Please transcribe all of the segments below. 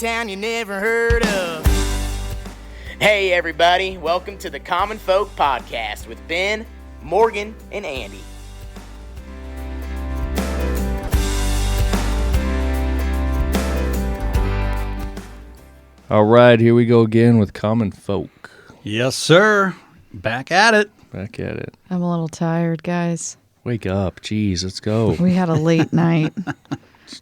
town you never heard of. Hey everybody, welcome to the Common Folk Podcast with Ben, Morgan, and Andy. All right, here we go again with Common Folk. Yes, sir. Back at it. Back at it. I'm a little tired, guys. Wake up. Jeez, let's go. We had a late night.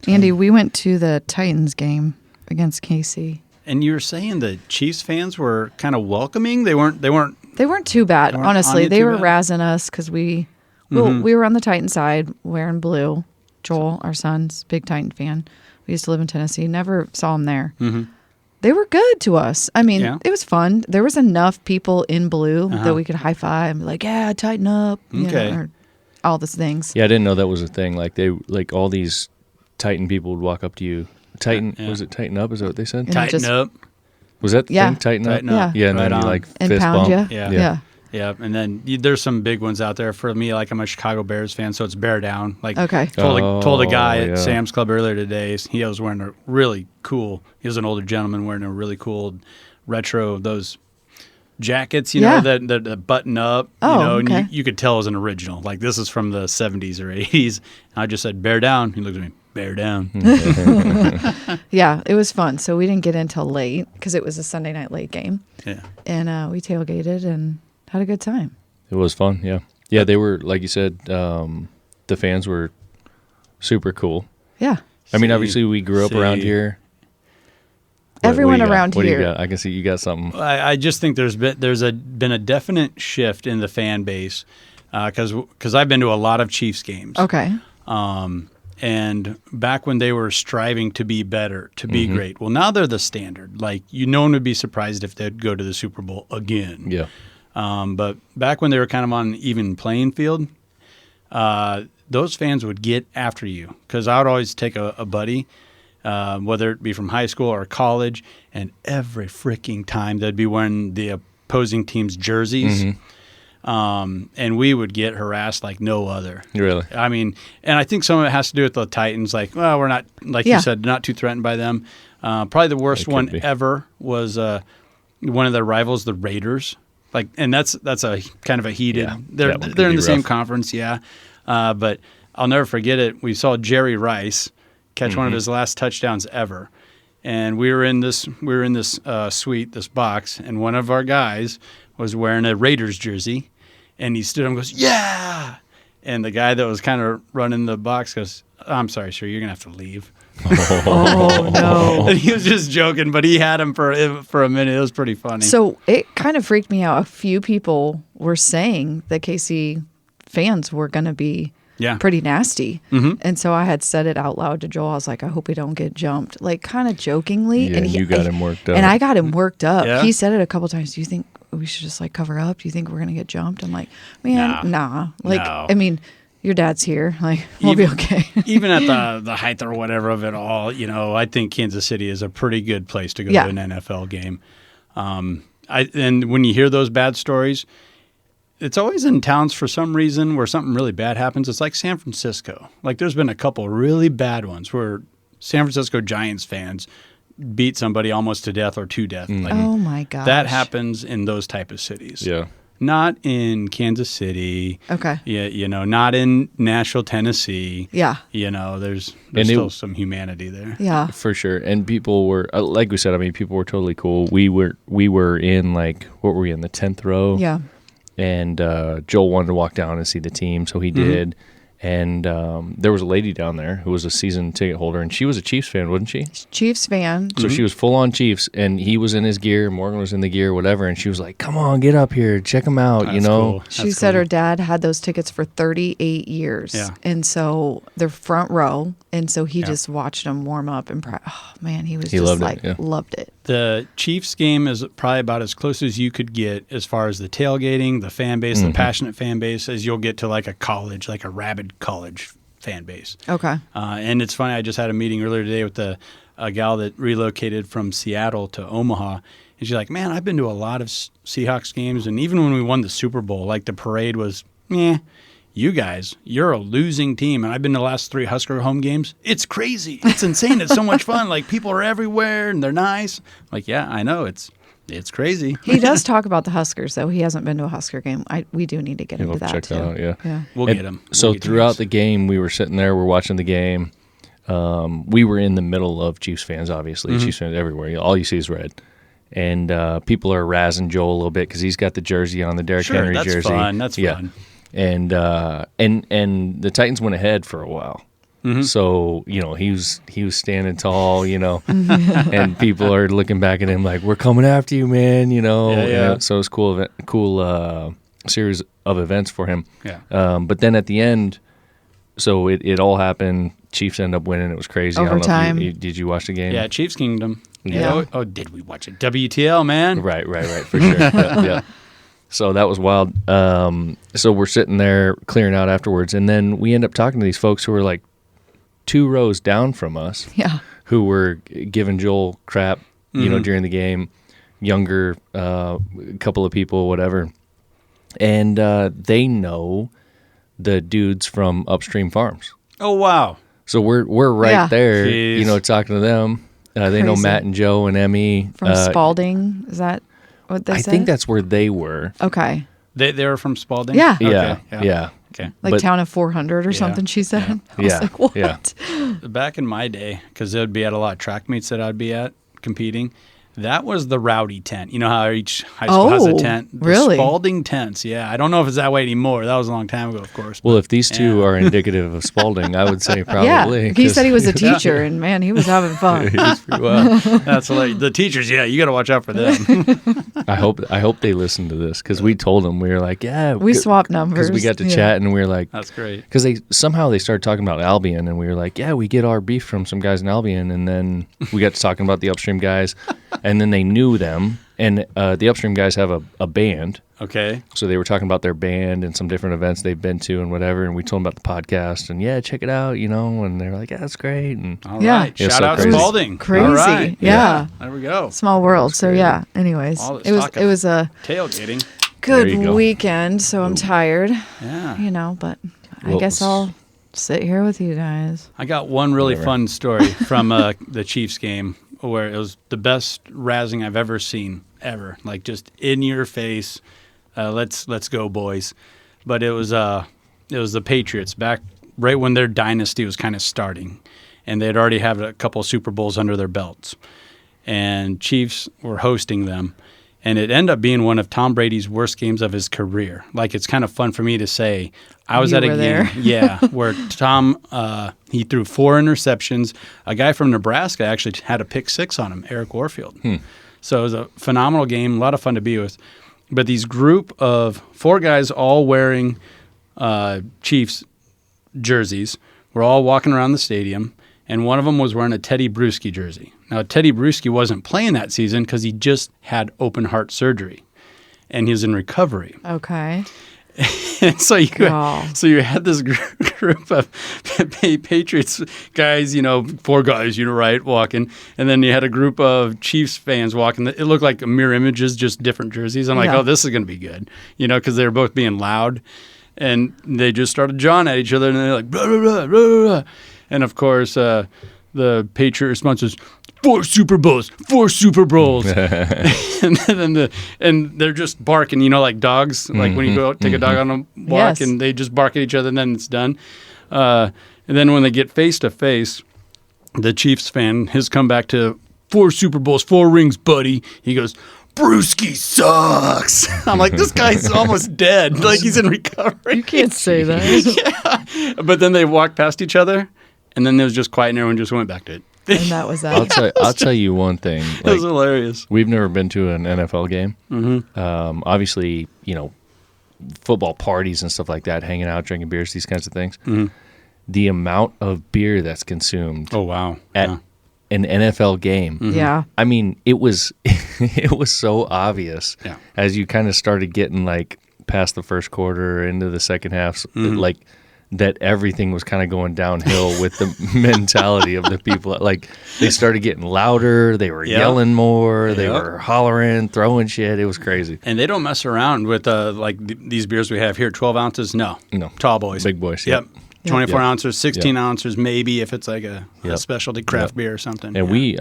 Andy, we went to the Titans game against KC. And you were saying the Chiefs fans were kind of welcoming? They weren't too bad, honestly. They were bad? razzing us because we were on the Titan side wearing blue. Joel, our son's big Titan fan. We used to live in Tennessee. Never saw him there. Mm-hmm. They were good to us. I mean, Yeah. It was fun. There was enough people in blue that we could high five and be like, yeah, tighten up. Okay. Or all those things. Yeah, I didn't know that was a thing. Like all these Titan people would walk up to you. Tighten, Yeah. was it tighten up? Is that what they said? And Tighten just- up. Was that the Yeah. thing? Tighten up? Tighten up. Yeah. Yeah, and Right then you on. like And fist pound bump. you. Yeah. Yeah. Yeah, and then there's some big ones out there. For me, like I'm a Chicago Bears fan, so it's bear down. Like Okay. told a guy Oh, at yeah. Sam's Club earlier today, he was wearing a really cool, he was an older gentleman wearing a really cool retro of those jackets, you Yeah. know, that button up, Oh, you know, okay. and you could tell it was an original. Like this is from the 70s or 80s. And I just said, bear down. He looked at me, bear down. Yeah, it was fun. So we didn't get in till late because it was a Sunday night late game. Yeah. And we tailgated and had a good time. It was fun, yeah. Yeah, they were, like you said, the fans were super cool. Yeah. I mean, See- obviously we grew up around see. here. Everyone do you got? around What do you here. got? I can see you got something. I just think there's been a definite shift in the fan base because I've been to a lot of Chiefs games. Okay. And back when they were striving to be better, to be great. Well, now they're the standard. Like, no one would be surprised if they'd go to the Super Bowl again. Yeah. But back when they were kind of on an even playing field, those fans would get after you. Because I would always take a buddy, whether it be from high school or college, and every freaking time they'd be wearing the opposing team's jerseys. And we would get harassed like no other. Really? I mean, and I think some of it has to do with the Titans. Like, well, we're not, like Yeah. you said, not too threatened by them. Probably the worst It could one be. ever was one of their rivals, the Raiders. Like, and that's a kind of a heated. Yeah, They're that one could they're in be the same rough. conference, yeah. But I'll never forget it. We saw Jerry Rice catch one of his last touchdowns ever, and we were in this suite, this box, and one of our guys was wearing a Raiders jersey. And he stood up and goes, yeah! And the guy that was kind of running the box goes, I'm sorry, sir, you're going to have to leave. Oh, no. And he was just joking, but he had him for a minute. It was pretty funny. So it kind of freaked me out. A few people were saying that KC fans were going to be Yeah. pretty nasty. Mhm. And so I had said it out loud to Joel. I was like, I hope we don't get jumped, like kind of jokingly. Yeah, and you got him worked up. And I got him worked up. Yeah? He said it a couple times. Do you think we should just like cover up? Do you think we're going to get jumped? I'm like, man, nah. Like, No. I mean, your dad's here. Like, we'll be okay. Even at the height or whatever of it all, you know, I think Kansas City is a pretty good place to go Yeah. to an NFL game. And when you hear those bad stories, it's always in towns for some reason where something really bad happens. It's like San Francisco. Like there's been a couple really bad ones where San Francisco Giants fans beat somebody almost to death or to death. Like, Oh my gosh. that happens in those type of cities. Yeah. Not in Kansas City. Okay. Yeah, you know, not in Nashville, Tennessee. Yeah. You know, there's And still some humanity there. Yeah. For sure. And people were, like we said, I mean, people were totally cool. We were in like, what were we in, the 10th row? Yeah. And Joel wanted to walk down and see the team, so he did. And there was a lady down there who was a season ticket holder, and she was a Chiefs fan, wasn't she? Chiefs fan. So she was full on Chiefs, and he was in his gear, Morgan was in the gear, whatever. And she was like, "Come on, get up here, check them out," you That's know. cool. She That's said cool. her dad had those tickets for 38 years. Yeah. And so they're front row. And so he Yeah. just watched them warm up. And oh, man, he was He just loved it, like, yeah. loved it. The Chiefs game is probably about as close as you could get as far as the tailgating, the fan base, the passionate fan base, as you'll get to like a college, like a rabid college fan base. Okay. And it's funny, I just had a meeting earlier today with a gal that relocated from Seattle to Omaha. And she's like, man, I've been to a lot of Seahawks games. And even when we won the Super Bowl, like the parade was, meh. you guys, you're a losing team. And I've been to the last 3 Husker home games. It's crazy. It's insane. It's so much fun. Like, people are everywhere, and they're nice. I'm like, yeah, I know. It's crazy. He does talk about the Huskers, though. He hasn't been to a Husker game. We do need to get into that, check too. that out, yeah. We'll get him. So throughout the game, we were sitting there, we're watching the game. We were in the middle of Chiefs fans, obviously. Chiefs fans everywhere. All you see is red. And people are razzing Joel a little bit because he's got the jersey on, the Derrick Henry that's jersey. fun. That's fun. And the Titans went ahead for a while. So, he was standing tall, and people are looking back at him like, we're coming after you, man, Yeah. So it was cool series of events for him. Yeah. But then at the end, so it all happened. Chiefs end up winning. It was crazy. Overtime. I don't know if did you watch the game? Yeah, Chiefs Kingdom. Yeah. Oh, did we watch it? WTL, man. Right, for sure. Yeah. So that was wild. So we're sitting there clearing out afterwards, and then we end up talking to these folks who were like 2 rows down from us. Yeah. Who were giving Joel crap, during the game, younger, couple of people, whatever. And they know the dudes from Upstream Farms. Oh, wow. So we're right there, Jeez. talking to them. They know Crazy. Matt and Joe and Emmy. From Spalding. Is that what they I said? think that's where they were. Okay. They were from Spalding? Yeah. Yeah. Okay. Like But- town of 400 or something, she said. I was Yeah, like, what? yeah. Back in my day, because they would be at a lot of track meets that I'd be at competing, that was the rowdy tent. You know how each high school has a tent? The really? Spalding tents, yeah. I don't know if it's that way anymore. That was a long time ago, of course. Well, if these two are indicative of Spalding, I would say probably. Yeah. He said he was a 'cause- teacher, and man, he was having fun. He was pretty wild. That's like the teachers, yeah, you got to watch out for them. I hope they listen to this because we told them, we were like, yeah, We swapped numbers. because we got to Yeah. chat and we were like, That's great. because they started talking about Albion and we were like, yeah, we get our beef from some guys in Albion, and then we got to talking about the Upstream guys, and then they knew them, and the Upstream guys have a band. Okay. So they were talking about their band and some different events they've been to and whatever, and we told them about the podcast and check it out, and they were like, yeah, that's great. And All Yeah. right. It's Shout so out crazy. Spalding. Crazy. All right. Yeah. There we go. Small world. So yeah. Anyways, All this it talk of- was a Tailgating. There you good go. weekend. So I'm tired, Yeah. but I Well, guess I'll sit here with you guys. I got one really Whatever. fun story from the Chiefs game where it was the best razzing I've ever seen, ever. Like, just in your face. Let's go, boys. But it was the Patriots back right when their dynasty was kind of starting, and they'd already had a couple of Super Bowls under their belts, and Chiefs were hosting them. And it ended up being one of Tom Brady's worst games of his career. Like, it's kind of fun for me to say. I was You at a were game, there. where Tom, he threw 4 interceptions. A guy from Nebraska actually had a pick 6 on him, Eric Warfield. So it was a phenomenal game, a lot of fun to be with. But these group of 4 guys all wearing Chiefs jerseys were all walking around the stadium, and one of them was wearing a Teddy Bruschi jersey. Now, Teddy Bruschi wasn't playing that season because he just had open heart surgery, and he was in recovery. Okay. And so Oh. you had this group of Patriots guys, 4 guys, right, walking, and then you had a group of Chiefs fans walking. It looked like mirror images, just different jerseys. I'm like, Yeah. oh, this is going to be good, because they were both being loud, and they just started jawing at each other, and they're like, blah, blah, blah, blah, blah. And of course, the Patriot response was, 4 Super Bowls, 4 Super Bowls. and they're just barking, like dogs, like when you go out, take a dog on a walk, Yes. and they just bark at each other, and then it's done. And then when they get face to face, the Chiefs fan, his comeback to 4 Super Bowls, 4 rings, buddy. He goes, Brewski sucks. I'm like, this guy's almost dead. Like, he's in recovery. You can't say that. Yeah. But then they walked past each other, and then there was just quiet, and everyone just went back to it. And that was I'll that. tell you one thing. It was hilarious. We've never been to an NFL game. Obviously, football parties and stuff like that, hanging out, drinking beers, these kinds of things. The amount of beer that's consumed Oh, wow. at an NFL game. Yeah. I mean, it was it was so obvious as you kind of started getting like past the first quarter into the second half, like that everything was kind of going downhill with the mentality of the people. Like, they started getting louder, they were yelling more, they were hollering, throwing shit. It was crazy. And they don't mess around with these beers we have here, 12 ounces. No. Tall boys. Big boys. Yep. 24 ounces, 16 ounces, maybe if it's like a specialty craft beer or something. And we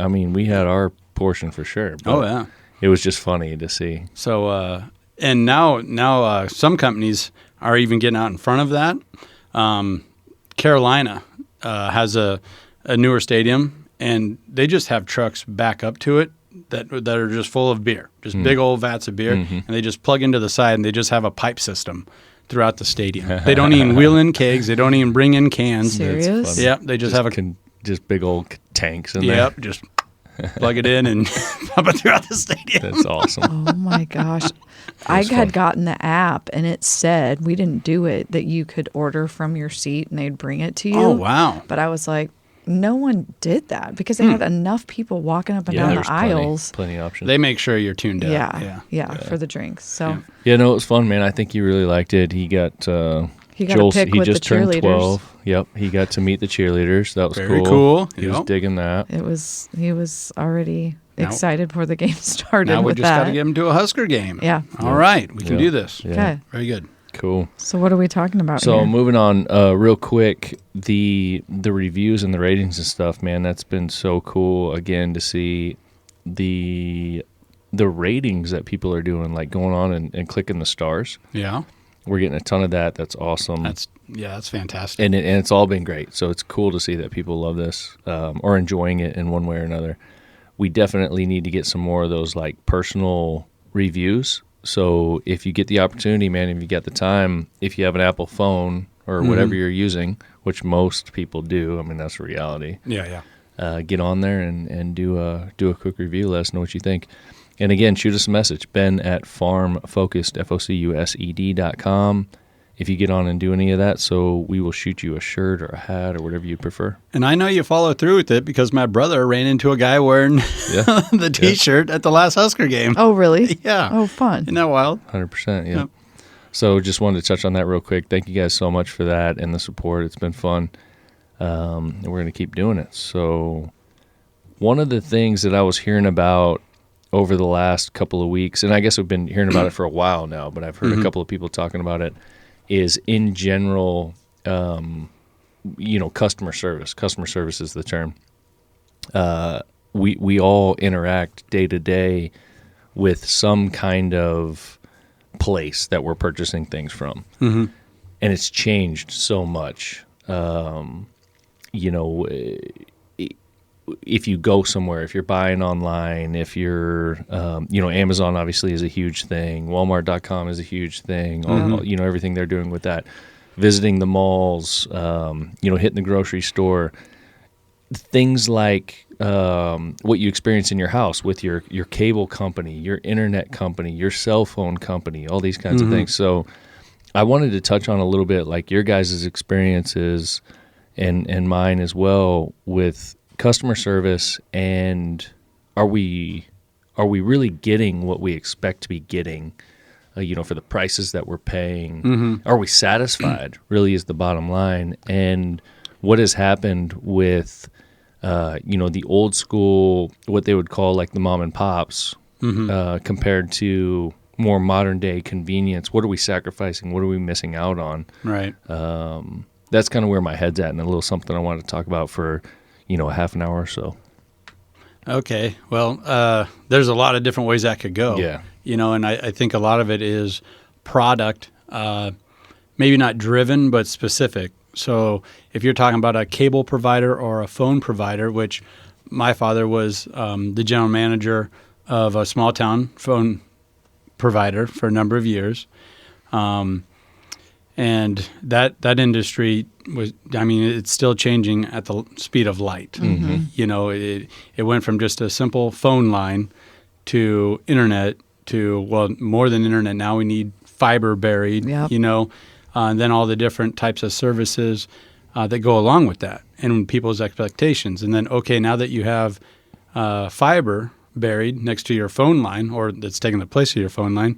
had our portion for sure. But it was just funny to see. So, and now some companies are even getting out in front of that. Carolina has a newer stadium, and they just have trucks back up to it that are just full of beer, just big old vats of beer, and they just plug into the side, and they just have a pipe system throughout the stadium. They don't even wheel in kegs. They don't even bring in cans. Serious? Yep. They just have just big old tanks in there. Yep. Just plug it in and pump it throughout the stadium. That's awesome. Oh my gosh. I had gotten the app and it said, we didn't do it, that you could order from your seat and they'd bring it to you. Oh, wow. But I was like, no one did that because they had enough people walking up and down the aisles. Plenty of options. They make sure you're tuned out. Yeah, for the drinks. So yeah, no, it was fun, man. I think he really liked it. He got he got a pic with just the turned cheerleaders. 12. Yep, he got to meet the cheerleaders. That was Very cool. He was digging that. He was already excited before the game started. Now we with just got to get him to a Husker game. Yeah. All right, we can do this. Yeah. Okay. Very good. Cool. So what are we talking about So here? moving on, real quick, the reviews and the ratings and stuff, man. That's been so cool again to see the ratings that people are doing, like going on and clicking the stars. Yeah. We're getting a ton of that. That's awesome. That's fantastic. And it's all been great. So it's cool to see that people love this or enjoying it in one way or another. We definitely need to get some more of those like personal reviews. So if you get the opportunity, man, if you get the time, if you have an Apple phone or whatever you're using, which most people do, I mean, that's the reality. Yeah. Get on there and do a quick review. Let us know what you think. And again, shoot us a message, ben@farmfocused.com. If you get on and do any of that, so we will shoot you a shirt or a hat or whatever you prefer. And I know you follow through with it because my brother ran into a guy wearing the T-shirt at the last Husker game. Oh, really? Yeah. Oh, fun. Isn't that wild? 100%, yeah. Yep. So just wanted to touch on that real quick. Thank you guys so much for that and the support. It's been fun. And we're going to keep doing it. So one of the things that I was hearing about over the last couple of weeks, and I guess we've been hearing about it for a while now, but I've heard a couple of people talking about it, is in general, customer service. Customer service is the term. We all interact day to day with some kind of place that we're purchasing things from, and it's changed so much. If you go somewhere, if you're buying online, if you're, Amazon obviously is a huge thing. Walmart.com is a huge thing. All, everything they're doing with that. Visiting the malls, hitting the grocery store. Things like what you experience in your house with your cable company, your internet company, your cell phone company, all these kinds of things. So I wanted to touch on a little bit like your guys' experiences and mine as well with customer service, and are we really getting what we expect to be getting, for the prices that we're paying? Are we satisfied, really is the bottom line? And what has happened with, the old school, what they would call like the mom and pops, compared to more modern day convenience? What are we sacrificing? What are we missing out on? Right. That's kind of where my head's at, and a little something I wanted to talk about for a half an hour or so. Okay. Well, there's a lot of different ways that could go. Yeah. And I think a lot of it is product, maybe not driven, but specific. So if you're talking about a cable provider or a phone provider, which my father was the general manager of a small town phone provider for a number of years. And that industry it's still changing at the speed of light. It went from just a simple phone line to internet to, more than internet. Now we need fiber buried, and then all the different types of services that go along with that and people's expectations. And then, okay, now that you have fiber buried next to your phone line or that's taking the place of your phone line,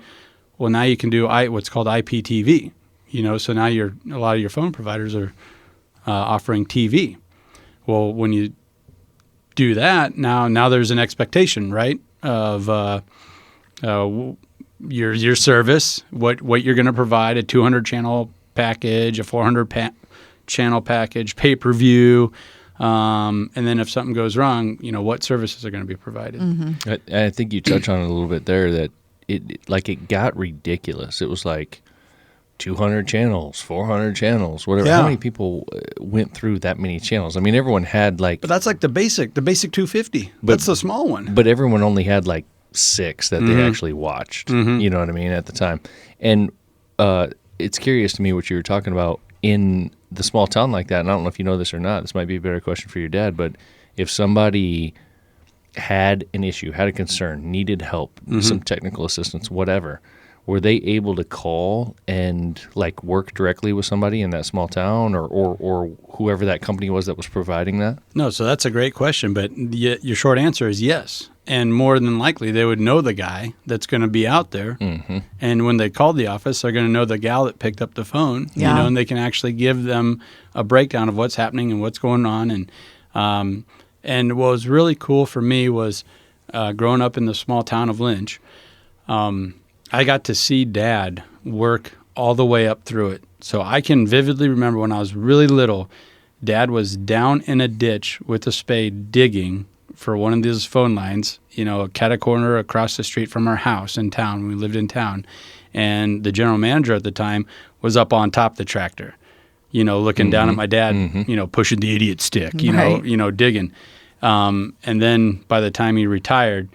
well, now you can do what's called IPTV. So now a lot of your phone providers are offering TV. Well, when you do that, now there's an expectation, right, of your service, what you're going to provide, a 200 channel package, a 400 channel package, pay-per-view, and then if something goes wrong, what services are going to be provided. Mm-hmm. I think you touch on it a little bit there that it got ridiculous. It was like 200 channels, 400 channels, whatever. Yeah. How many people went through that many channels? I mean, everyone had like... But that's like the basic 250. That's the small one. But everyone only had like 6 that they actually watched. Mm-hmm. You know what I mean, at the time. And it's curious to me what you were talking about in the small town like that. And I don't know if you know this or not. This might be a better question for your dad. But if somebody had an issue, had a concern, needed help, some technical assistance, whatever, were they able to call and like work directly with somebody in that small town or whoever that company was that was providing that? No, so that's a great question, but your short answer is yes. And more than likely, they would know the guy that's going to be out there. Mm-hmm. And when they called the office, they're going to know the gal that picked up the phone, and they can actually give them a breakdown of what's happening and what's going on. And what was really cool for me was growing up in the small town of Lynch, I got to see Dad work all the way up through it. So I can vividly remember when I was really little, Dad was down in a ditch with a spade digging for one of these phone lines, a catty corner across the street from our house in town. We lived in town. And the general manager at the time was up on top of the tractor, looking down at my dad, pushing the idiot stick, digging. And then by the time he retired,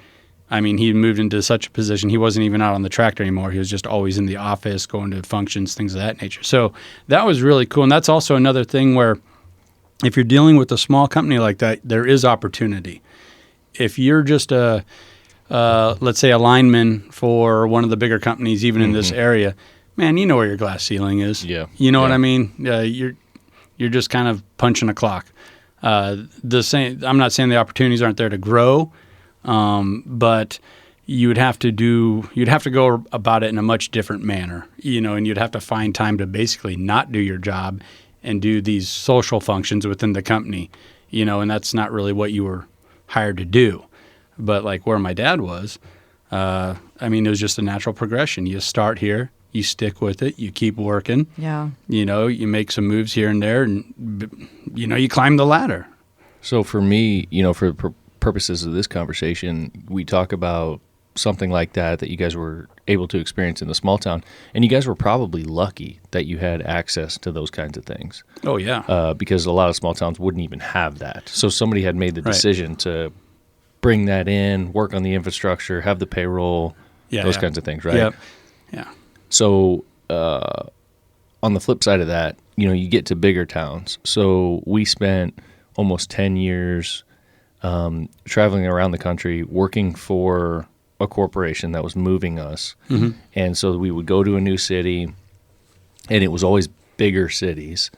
I mean, he moved into such a position, he wasn't even out on the tractor anymore. He was just always in the office, going to functions, things of that nature. So that was really cool. And that's also another thing where if you're dealing with a small company like that, there is opportunity. If you're just let's say a lineman for one of the bigger companies, even in this area, man, you know where your glass ceiling is. Yeah. You know what I mean? You're just kind of punching a clock. I'm not saying the opportunities aren't there to grow, but you'd have to go about it in a much different manner, and you'd have to find time to basically not do your job and do these social functions within the company, and that's not really what you were hired to do. But like where my dad was, it was just a natural progression. You start here, you stick with it, you keep working. Yeah. You make some moves here and there, and you climb the ladder. So for me, for the purposes of this conversation, we talk about something like that you guys were able to experience in the small town, and you guys were probably lucky that you had access to those kinds of things. Oh yeah. Because a lot of small towns wouldn't even have that. So somebody had made the decision to bring that in, work on the infrastructure, have the payroll, those kinds of things, right? Yep. Yeah. So on the flip side of that, you get to bigger towns. So we spent almost 10 years traveling around the country working for a corporation that was moving us. Mm-hmm. And so we would go to a new city, and it was always bigger cities,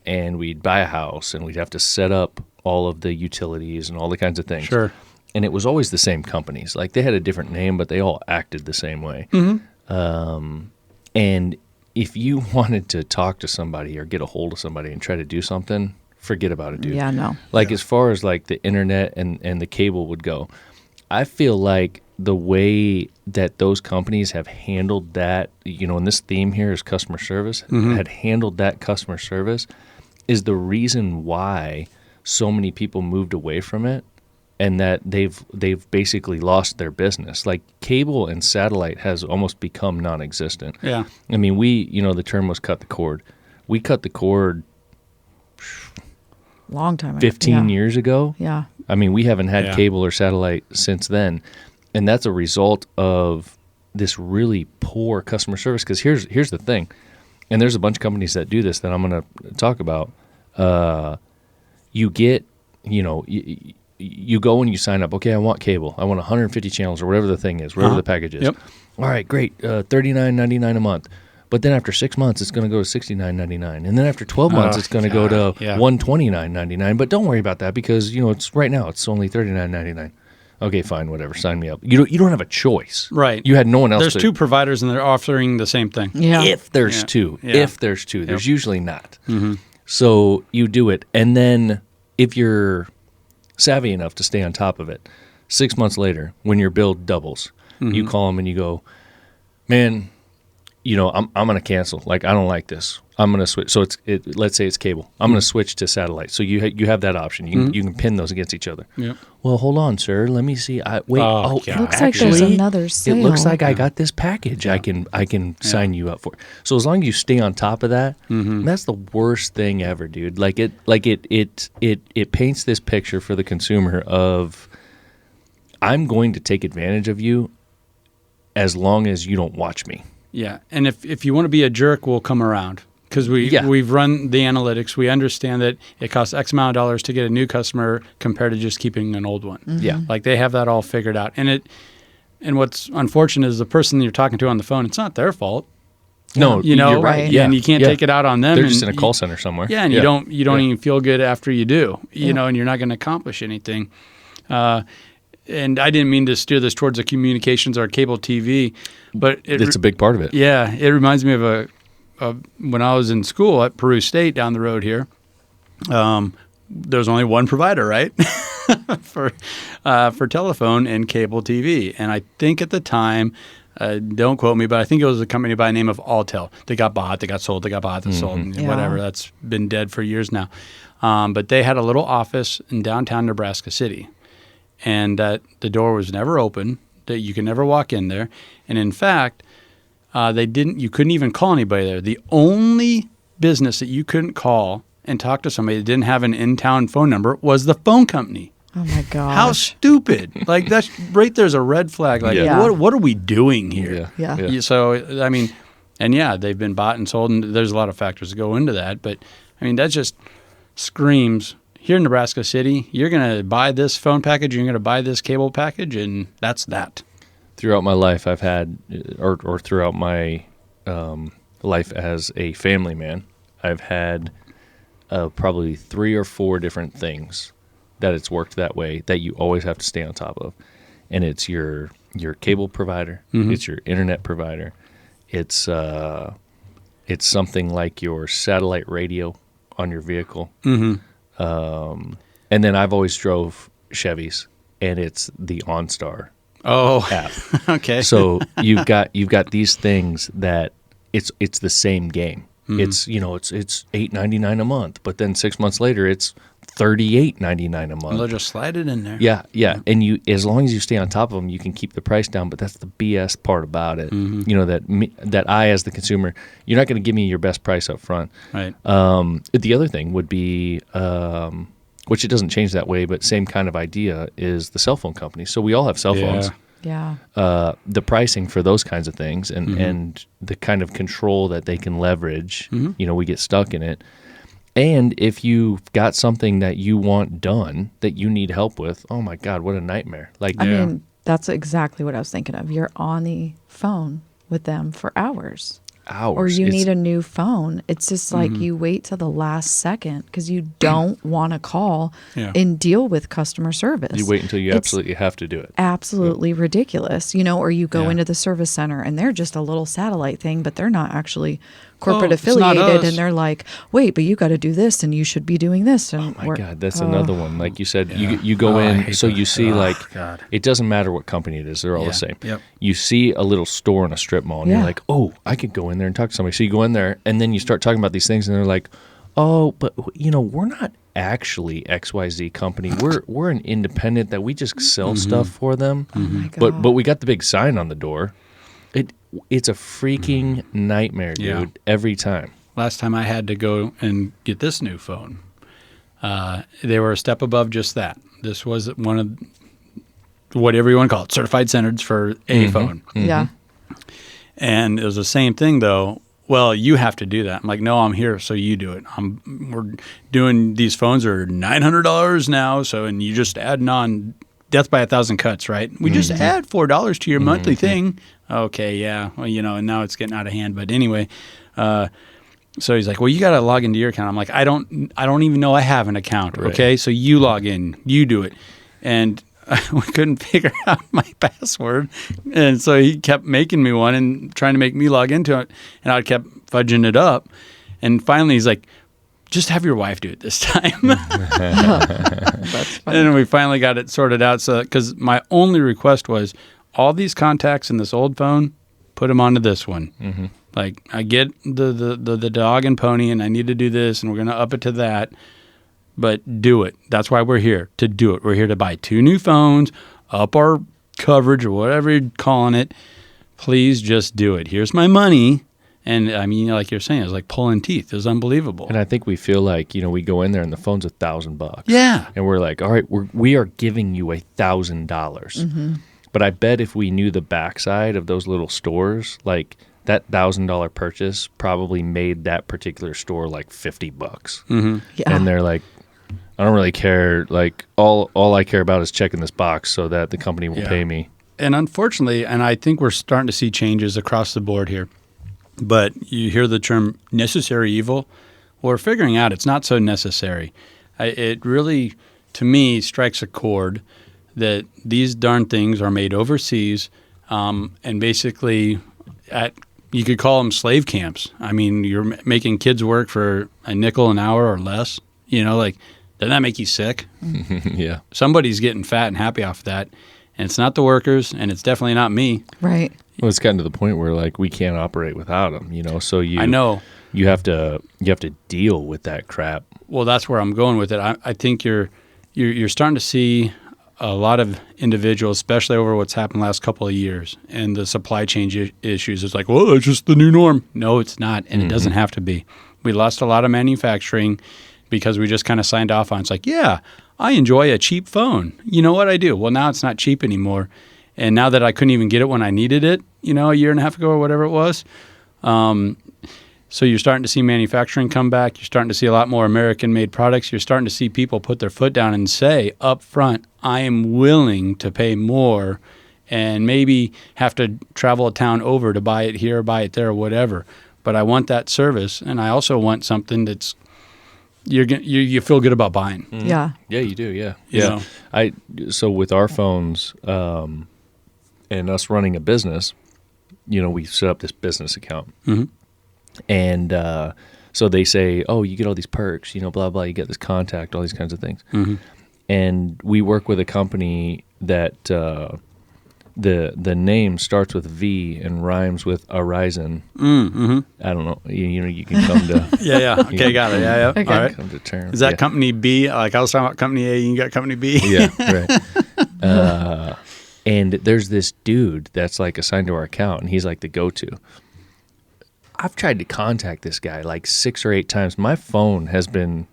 and we'd buy a house, and we'd have to set up all of the utilities and all the kinds of things. Sure. And it was always the same companies. Like, they had a different name, but they all acted the same way. Mm-hmm. And if you wanted to talk to somebody or get a hold of somebody and try to do something, forget about it, dude. Yeah, no. Like, as far as like the internet and the cable would go, I feel like the way that those companies have handled that, and this theme here is customer service, had handled that customer service is the reason why so many people moved away from it, and that they've basically lost their business. Like, cable and satellite has almost become non-existent. Yeah. I mean, the term was cut the cord. We cut the cord long time ago. 15 years ago. Yeah. I mean, we haven't had cable or satellite since then. And that's a result of this really poor customer service. Because here's the thing, and there's a bunch of companies that do this that I'm going to talk about. You get, you go and you sign up. Okay, I want cable. I want 150 channels or whatever the thing is, whatever the package is. Yep. All right, great, $39.99 a month. But then after 6 months, it's going to go to $69.99, and then after 12 months, it's going to go to $129.99. But don't worry about that because it's right now it's only $39.99. Okay, fine, whatever. Sign me up. You don't have a choice. Right. You had no one else. There's two providers, and they're offering the same thing. Yeah. If there's Yeah. two. Yeah. If there's two. There's usually not. So you do it. And then if you're savvy enough to stay on top of it, 6 months later, when your bill doubles, you call them and you go, man, I'm going to cancel. Like, I don't like this. I'm going to switch. So let's say it's cable. I'm going to switch to satellite. So you have that option. You can pin those against each other. Yep. Well, hold on, sir. Let me see. Wait. Oh, God. Looks like there's another sale. It looks like I got this package. I can sign you up for. So as long as you stay on top of that, that's the worst thing ever, dude. It paints this picture for the consumer of, I'm going to take advantage of you as long as you don't watch me. Yeah, and if you want to be a jerk, we'll come around. Because we've run the analytics. We understand that it costs X amount of dollars to get a new customer compared to just keeping an old one. Yeah. Like, they have that all figured out. And what's unfortunate is the person you're talking to on the phone, it's not their fault. No, you're right. Yeah. And you can't take it out on them. They're just in a call center somewhere. Yeah, and you don't even feel good after you do. And you're not going to accomplish anything. And I didn't mean to steer this towards the communications or cable TV, but it's a big part of it. Yeah, it reminds me of when I was in school at Peru State down the road here. There was only one provider, right, for telephone and cable TV, and I think at the time, don't quote me, but I think it was a company by the name of Alltel. They got bought, they got sold, they got bought, they sold, and whatever. That's been dead for years now. But they had a little office in downtown Nebraska City. And that the door was never open, that you could never walk in there. And in fact, you couldn't even call anybody there. The only business that you couldn't call and talk to somebody that didn't have an in-town phone number was the phone company. Oh my gosh. How stupid. Like, that's right there's a red flag. Like, what are we doing here? Yeah. So, I mean, and they've been bought and sold, and there's a lot of factors that go into that. But, I mean, that just screams, here in Nebraska City, you're going to buy this phone package, you're going to buy this cable package, and that's that. Throughout my life, I've had, or throughout my life as a family man, I've had probably 3 or 4 different things that it's worked that way that you always have to stay on top of. And it's your cable provider, it's your internet provider, it's something like your satellite radio on your vehicle. And then I've always drove Chevys, and it's the OnStar app. Okay. So you've got these things that it's the same game. It's it's $8.99 a month, but then 6 months later it's $38.99 a month. They'll just slide it in there. Yeah. And as long as you stay on top of them, you can keep the price down. But that's the BS part about it. That I, as the consumer, you're not going to give me your best price up front. Right. The other thing would be, which it doesn't change that way, but same kind of idea, is the cell phone companies. So we all have cell phones. Yeah. The pricing for those kinds of things and the kind of control that they can leverage, we get stuck in it. And if you've got something that you want done that you need help with, oh my God, what a nightmare. I mean, that's exactly what I was thinking of. You're on the phone with them for hours. Or you need a new phone. It's just like you wait till the last second because you don't want to call and deal with customer service. You wait until you absolutely have to do it. Absolutely ridiculous. Or you go into the service center and they're just a little satellite thing, but they're not actually corporate affiliated. And they're like, wait, but you got to do this and you should be doing this. And oh my God, that's another one. Like you said, you go in, so you see it doesn't matter what company it is. They're all the same. Yep. You see a little store in a strip mall and you're like, oh, I could go in there and talk to somebody. So you go in there and then you start talking about these things and they're like, oh, but we're not actually XYZ company. We're an independent that we just sell stuff for them. Oh my God. But we got the big sign on the door. It's a freaking nightmare, dude, every time. Last time I had to go and get this new phone, they were a step above just that. This was one of, whatever you want to call it, certified standards for a phone. Yeah. And it was the same thing, though. Well, you have to do that. I'm like, no, I'm here, so you do it. We're doing, these phones are $900 now, and you just adding on death by 1,000 cuts, right? We just add $4 to your monthly thing. Okay, yeah. Well, and now it's getting out of hand. But anyway, so he's like, well, you got to log into your account. I'm like, I don't even know I have an account. Right. Okay, so you log in, you do it. And we couldn't figure out my password. And so he kept making me one and trying to make me log into it. And I kept fudging it up. And finally, he's like, just have your wife do it this time. That's funny. And we finally got it sorted out. So, because my only request was all these contacts in this old phone, put them onto this one. Mm-hmm. Like, I get the dog and pony, and I need to do this, and we're going to up it to that. But do it. That's why we're here, to do it. We're here to buy 2 new phones, up our coverage or whatever you're calling it. Please just do it. Here's my money. And I mean, like you're saying, it was like pulling teeth. It was unbelievable. And I think we feel like, we go in there and the phone's $1,000. Yeah. And we're like, all right, we are giving you $1,000. Mm-hmm. But I bet if we knew the backside of those little stores, like that $1,000 purchase probably made that particular store like $50. Mm-hmm. Yeah. And they're like, I don't really care. Like all I care about is checking this box so that the company will pay me. And unfortunately, and I think we're starting to see changes across the board here, but you hear the term necessary evil. Well, we're figuring out it's not so necessary. It really, to me, strikes a chord that these darn things are made overseas, and basically you could call them slave camps. I mean, you're making kids work for a nickel an hour or less. Like, doesn't that make you sick? Yeah. Somebody's getting fat and happy off that. And it's not the workers, and it's definitely not me. Right. Well, it's gotten to the point where like we can't operate without them, So I know. You have to deal with that crap. Well, that's where I'm going with it. I think you're starting to see a lot of individuals, especially over what's happened the last couple of years, and the supply chain issues. It's like, well, it's just the new norm. No, it's not, and it doesn't have to be. We lost a lot of manufacturing because we just kind of signed off on. It's like, yeah, I enjoy a cheap phone. You know what I do? Well, now it's not cheap anymore. And now that I couldn't even get it when I needed it, a year and a half ago or whatever it was. So you're starting to see manufacturing come back. You're starting to see a lot more American-made products. You're starting to see people put their foot down and say up front, I am willing to pay more and maybe have to travel a town over to buy it here, buy it there, or whatever. But I want that service, and I also want something that's you feel good about buying. Mm-hmm. Yeah. Yeah, you do. Yeah. You Yeah. So with our phones and us running a business, we set up this business account. Mm-hmm. And so they say, oh, you get all these perks, blah, blah, you get this contact, all these kinds of things. Mm-hmm. And we work with a company that the name starts with V and rhymes with Horizon. Mm-hmm. I don't know. You can come to... Yeah. Okay, got it. Yeah. Okay. All right. Come to terms. Is that company B? Like I was talking about company A, you got company B? Yeah, right. And there's this dude that's like assigned to our account, and he's like the go-to. I've tried to contact this guy like 6 or 8 times. My phone has been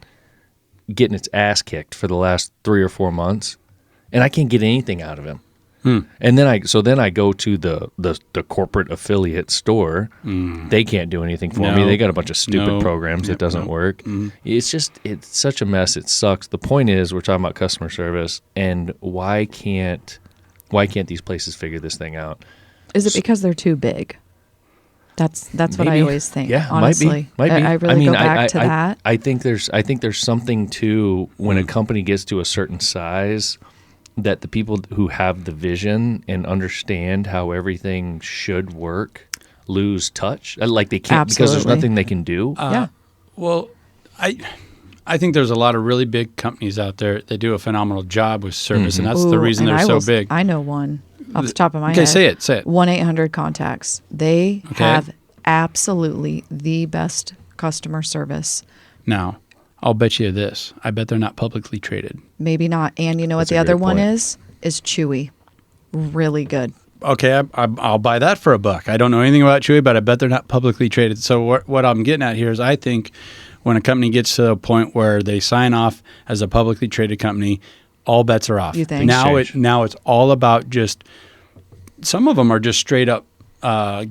getting its ass kicked for the last 3 or 4 months, and I can't get anything out of him. And then I go to the corporate affiliate store. They can't do anything for me. They got a bunch of stupid programs that doesn't work. It's such a mess. It sucks. The point is, we're talking about customer service, and why can't these places figure this thing out? Is it because they're too big? That's what I always think. Yeah, honestly. might be. I really go back to that. I think there's something to when a company gets to a certain size, that the people who have the vision and understand how everything should work lose touch. Like they can't, because there's nothing they can do. Yeah. Well, I think there's a lot of really big companies out there that do a phenomenal job with service, and that's the reason they're so big. I know one off the top of my head. Okay, say it. 1-800 Contacts. They have absolutely the best customer service. Now, I'll bet you this. I bet they're not publicly traded. Maybe not. And you know what the other one is? Is Chewy. Really good. Okay, I'll buy that for $1. I don't know anything about Chewy, but I bet they're not publicly traded. So what I'm getting at here is I think when a company gets to a point where they sign off as a publicly traded company, all bets are off. You think? Now it's all about just, some of them are just straight up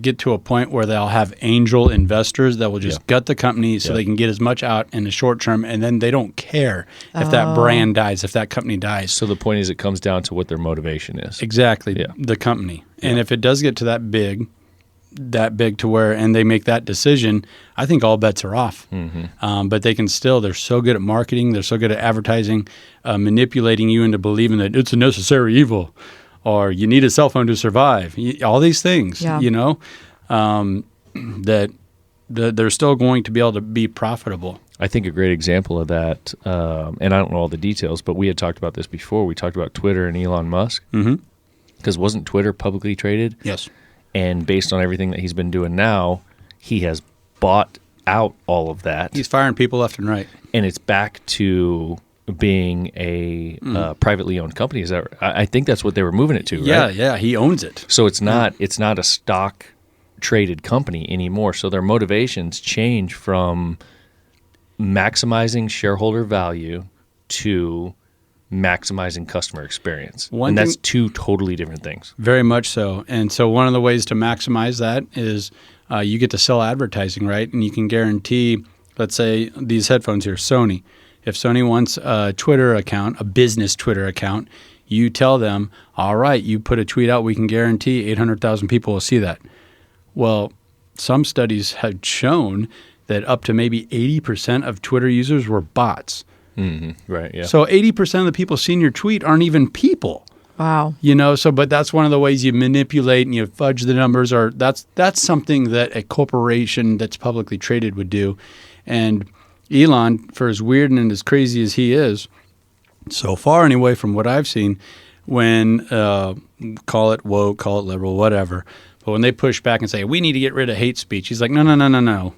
get to a point where they'll have angel investors that will just gut the company so they can get as much out in the short term, and then they don't care if that brand dies, if that company dies. So the point is, it comes down to what their motivation is. Exactly, the company. And if it does get to that big, that big to where, and they make that decision, I think all bets are off. But they can still, they're so good at marketing, they're so good at advertising, manipulating you into believing that it's a necessary evil, or you need a cell phone to survive. All these things, that they're still going to be able to be profitable. I think a great example of that, and I don't know all the details, but we had talked about this before. We talked about Twitter and Elon Musk. Because wasn't Twitter publicly traded? Yes. And based on everything that he's been doing now, he has bought out all of that. He's firing people left and right. And it's back to being a privately owned company. Is that? I think that's what they were moving it to, right? Yeah, he owns it. So it's not a stock traded company anymore. So their motivations change from maximizing shareholder value to maximizing customer experience. And that's two totally different things. Very much so. And so one of the ways to maximize that is you get to sell advertising, right? And you can guarantee, let's say these headphones here, Sony. If Sony wants a Twitter account, a business Twitter account, you tell them, all right, you put a tweet out, we can guarantee 800,000 people will see that. Well, some studies have shown that up to maybe 80% of Twitter users were bots. Right, yeah. So 80% of the people seeing your tweet aren't even people. Wow. But that's one of the ways you manipulate and you fudge the numbers, or that's something that a corporation that's publicly traded would do. And Elon, for as weird and as crazy as he is, so far anyway from what I've seen, when call it woke, call it liberal, whatever, but when they push back and say, we need to get rid of hate speech, he's like, no.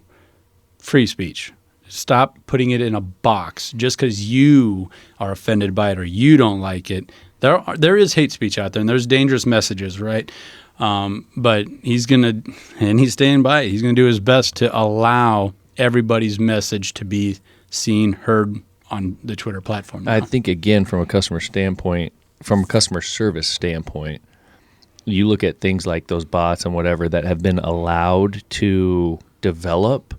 Free speech. Stop putting it in a box just because you are offended by it or you don't like it. There is hate speech out there, and there's dangerous messages, right? But he's going to, and he's staying by it. He's going to do his best to allow everybody's message to be seen, heard on the Twitter platform now. I think, again, from a customer service standpoint, you look at things like those bots and whatever that have been allowed to develop.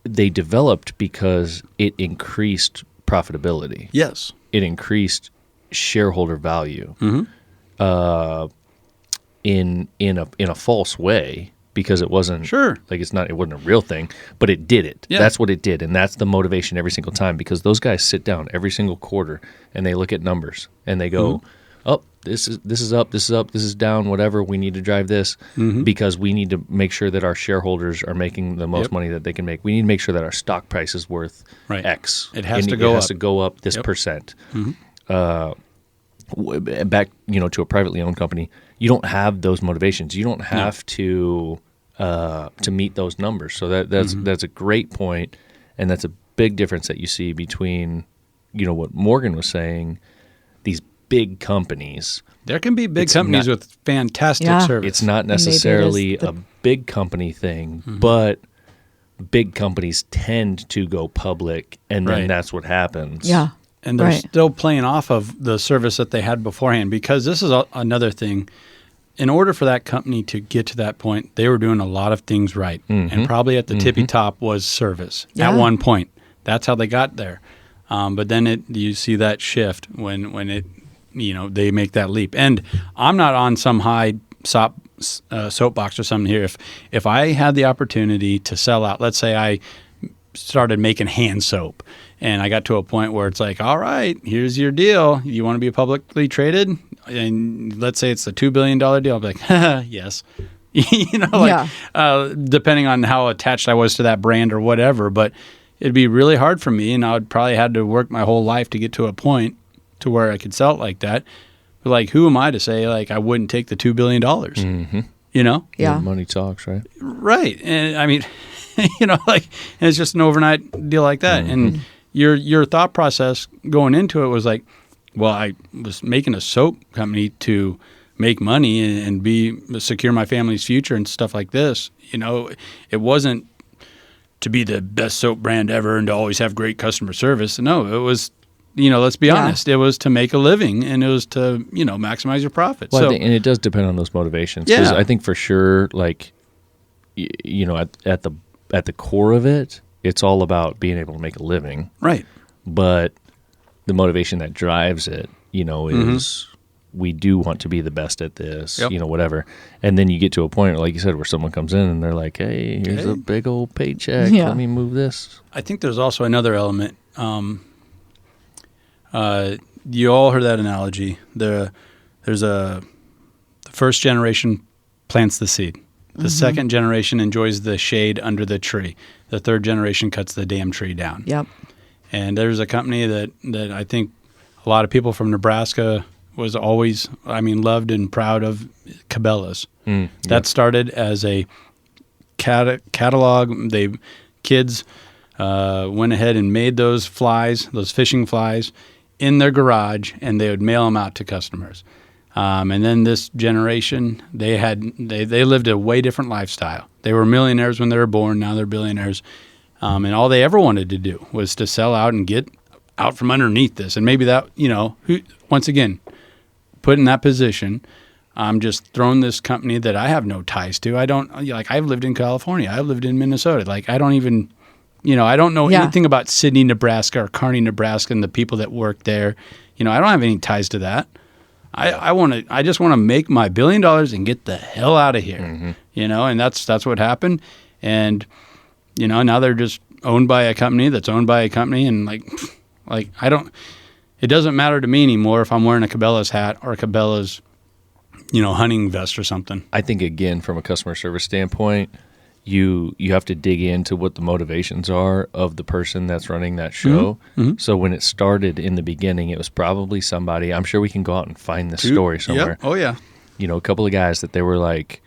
They developed because it increased profitability. Yes. It increased shareholder value in a false way, because it wasn't it wasn't a real thing, but it did it. Yeah. That's what it did, and that's the motivation every single time, because those guys sit down every single quarter and they look at numbers and they go, oh, this is up, this is down, whatever, we need to drive this because we need to make sure that our shareholders are making the most money that they can make. We need to make sure that our stock price is worth X. It has to go up. It has to go up this percent. Back, to a privately owned company, you don't have those motivations. You don't have to meet those numbers. So that's a great point, and that's a big difference that you see between, what Morgan was saying, these big companies. There can be big companies with fantastic service. It's not necessarily a big company thing, but big companies tend to go public, and then that's what happens. Yeah. And they're still playing off of the service that they had beforehand, because this is another thing. In order for that company to get to that point, they were doing a lot of things right. And probably at the tippy top was service at one point. That's how they got there. But then you see that shift when it, they make that leap. And I'm not on some high soapbox or something here. If I had the opportunity to sell out, let's say I started making hand soap, and I got to a point where it's like, all right, here's your deal. You want to be publicly traded? And let's say it's the $2 billion deal. I'll be like, yes. Depending on how attached I was to that brand or whatever. But it'd be really hard for me, and I would probably had to work my whole life to get to a point to where I could sell it like that. But like, who am I to say I wouldn't take the $2 billion? Yeah. Money talks, right? Right. And I mean, and it's just an overnight deal like that. And your thought process going into it was like, well, I was making a soap company to make money and secure my family's future and stuff like this. It wasn't to be the best soap brand ever and to always have great customer service. No, it was, let's be honest. It was to make a living, and it was to, maximize your profits. Well, and it does depend on those motivations. Because I think for sure, at the core of it, it's all about being able to make a living. Right. But the motivation that drives it, is we do want to be the best at this, Yep. Whatever. And then you get to a point, like you said, where someone comes in and they're like, hey, here's a big old paycheck. Yeah. Let me move this. I think there's also another element. You all heard that analogy. The first generation plants the seed. The second generation enjoys the shade under the tree. The third generation cuts the damn tree down. Yep. And there's a company that I think a lot of people from Nebraska was always, loved and proud of, Cabela's. That started as a catalog. Kids went ahead and made those flies, those fishing flies, in their garage, and they would mail them out to customers. And then this generation, they lived a way different lifestyle. They were millionaires when they were born. Now they're billionaires. And all they ever wanted to do was to sell out and get out from underneath this. And maybe that, once again, put in that position, I'm just throwing this company that I have no ties to. I've lived in California. I've lived in Minnesota. I don't even, I don't know anything about Sidney, Nebraska or Kearney, Nebraska and the people that work there. I don't have any ties to that. I just want to make my $1 billion and get the hell out of here, and that's what happened. And, now they're just owned by a company that's owned by a company. And it doesn't matter to me anymore if I'm wearing a Cabela's hat or a Cabela's, hunting vest or something. I think, again, from a customer service standpoint, you have to dig into what the motivations are of the person that's running that show. So when it started in the beginning, it was probably somebody, I'm sure we can go out and find this story somewhere. Yep. Oh, yeah. A couple of guys that they were like,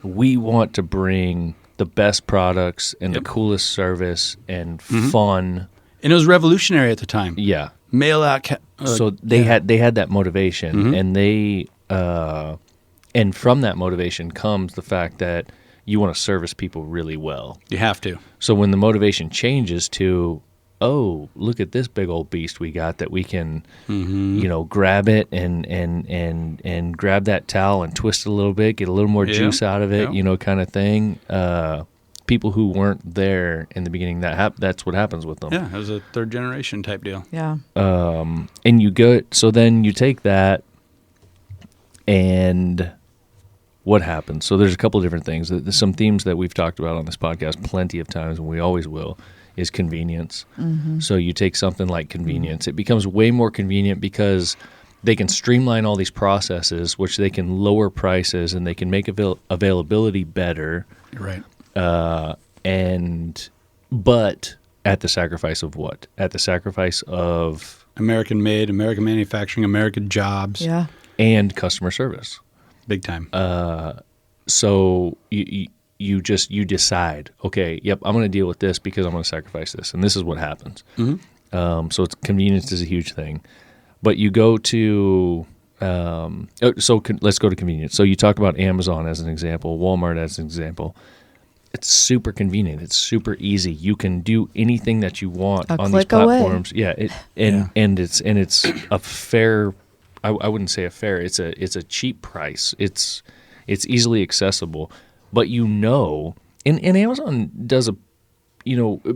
we want to bring the best products and the coolest service and fun. And it was revolutionary at the time. Yeah. Mail out. So they had that motivation, and they and from that motivation comes the fact that you want to service people really well. You have to. So when the motivation changes to, oh, look at this big old beast we got that we can, grab it and grab that towel and twist it a little bit, get a little more juice out of it, kind of thing. People who weren't there in the beginning, that's what happens with them. Yeah, it was a third generation type deal. Yeah. And so then you take that and what happens? So there's a couple of different things. There's some themes that we've talked about on this podcast plenty of times, and we always will, is convenience. So you take something like convenience. It becomes way more convenient because they can streamline all these processes, which they can lower prices and they can make availability better. Right. But at the sacrifice of what? At the sacrifice of American made, American manufacturing, American jobs. Yeah. And customer service. Big time. So you decide, okay, yep, I'm going to deal with this because I'm going to sacrifice this, and this is what happens. So convenience is a huge thing, but you go to let's go to convenience. So you talk about Amazon as an example, Walmart as an example. It's super convenient. It's super easy. You can do anything that you want on these platforms. Away. Yeah, and it's a fair. I wouldn't say a fair. It's a cheap price. It's easily accessible, but and Amazon does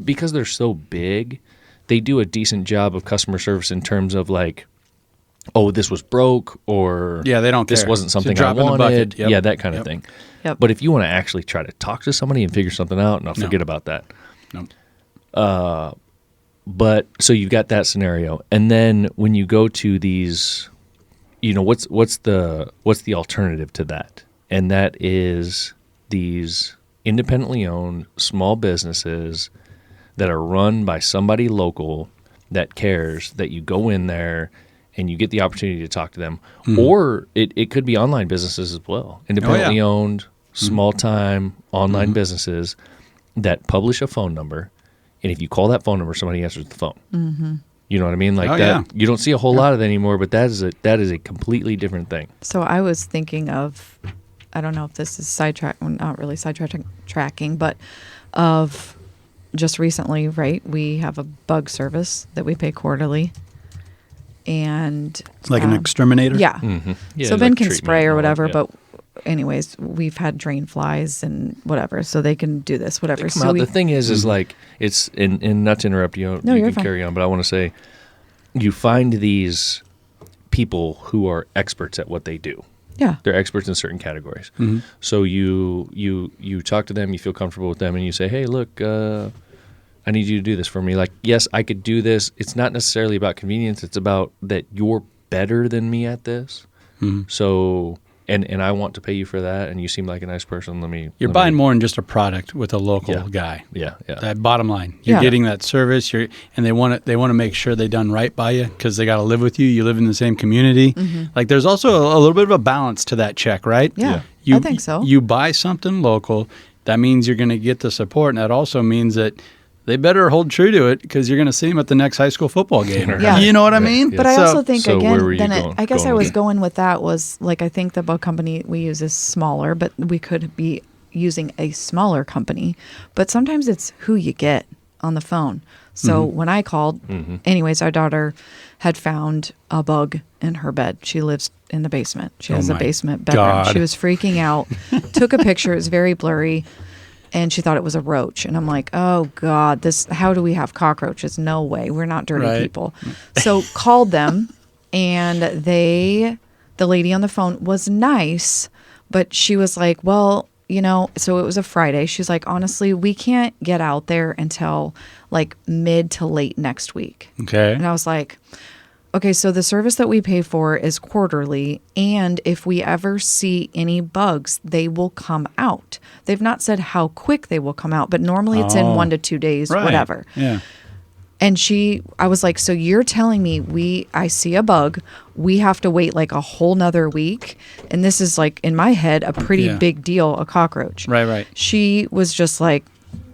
because they're so big, they do a decent job of customer service in terms of like, oh, this was broke, or they don't this care. wasn't something I wanted. Yep. Yeah, that kind of thing. Yep. But if you want to actually try to talk to somebody and figure something out, no, forget about that. No. But so you've got that scenario, and then when you go to these, what's the alternative to that? And that is these independently owned small businesses that are run by somebody local that cares, that you go in there and you get the opportunity to talk to them. Or it could be online businesses as well. Independently owned, small-time online businesses that publish a phone number, and if you call that phone number, somebody answers the phone. You know what I mean? Like you don't see a whole lot of that anymore, but that is a completely different thing. So I was thinking of, I don't know if this is not really sidetracking, but of just recently, right? We have a bug service that we pay quarterly. And It's like an exterminator? Yeah. Yeah, So like Ben can treatment spray or and all whatever, that, yeah. but anyways, we've had drain flies and whatever, so they can do this, whatever. The thing is like, it's, and not to interrupt you, No, you you're can fine. carry on, but I want to say, you find these people who are experts at what they do. Yeah. They're experts in certain categories. Mm-hmm. So you talk to them, you feel comfortable with them, and you say, hey, look, I need you to do this for me. Like, yes, I could do this. It's not necessarily about convenience. It's about that you're better than me at this. Mm-hmm. So, and I want to pay you for that, and you seem like a nice person. You're buying more than just a product with a local guy. Yeah. That bottom line. You're getting that service, and they want to make sure they done right by you because they got to live with you. You live in the same community. Mm-hmm. Like, there's also a little bit of a balance to that check, right? Yeah. I think so. You buy something local, that means you're going to get the support, and that also means that they better hold true to it because you're going to see them at the next high school football game. Yeah. You know what I mean? But I also think, again, then I guess I was going with that was, like, I think the bug company we use is smaller, but we could be using a smaller company. But sometimes it's who you get on the phone. So when I called, anyways, our daughter had found a bug in her bed. She lives in the basement. She has a basement bedroom. God. She was freaking out, took a picture. It was very blurry. And she thought it was a roach. And I'm like, oh, God, how do we have cockroaches? No way. We're not dirty people. So called them, and the lady on the phone was nice, but she was like, well, so it was a Friday. She's like, honestly, we can't get out there until like mid to late next week. Okay. And I was like, okay, so the service that we pay for is quarterly, and if we ever see any bugs, they will come out. They've not said how quick they will come out, but normally it's in 1 to 2 days, whatever. Yeah. And I was like, so you're telling me I see a bug, we have to wait like a whole nother week? And this is like, in my head, a pretty big deal, a cockroach. Right. She was just like,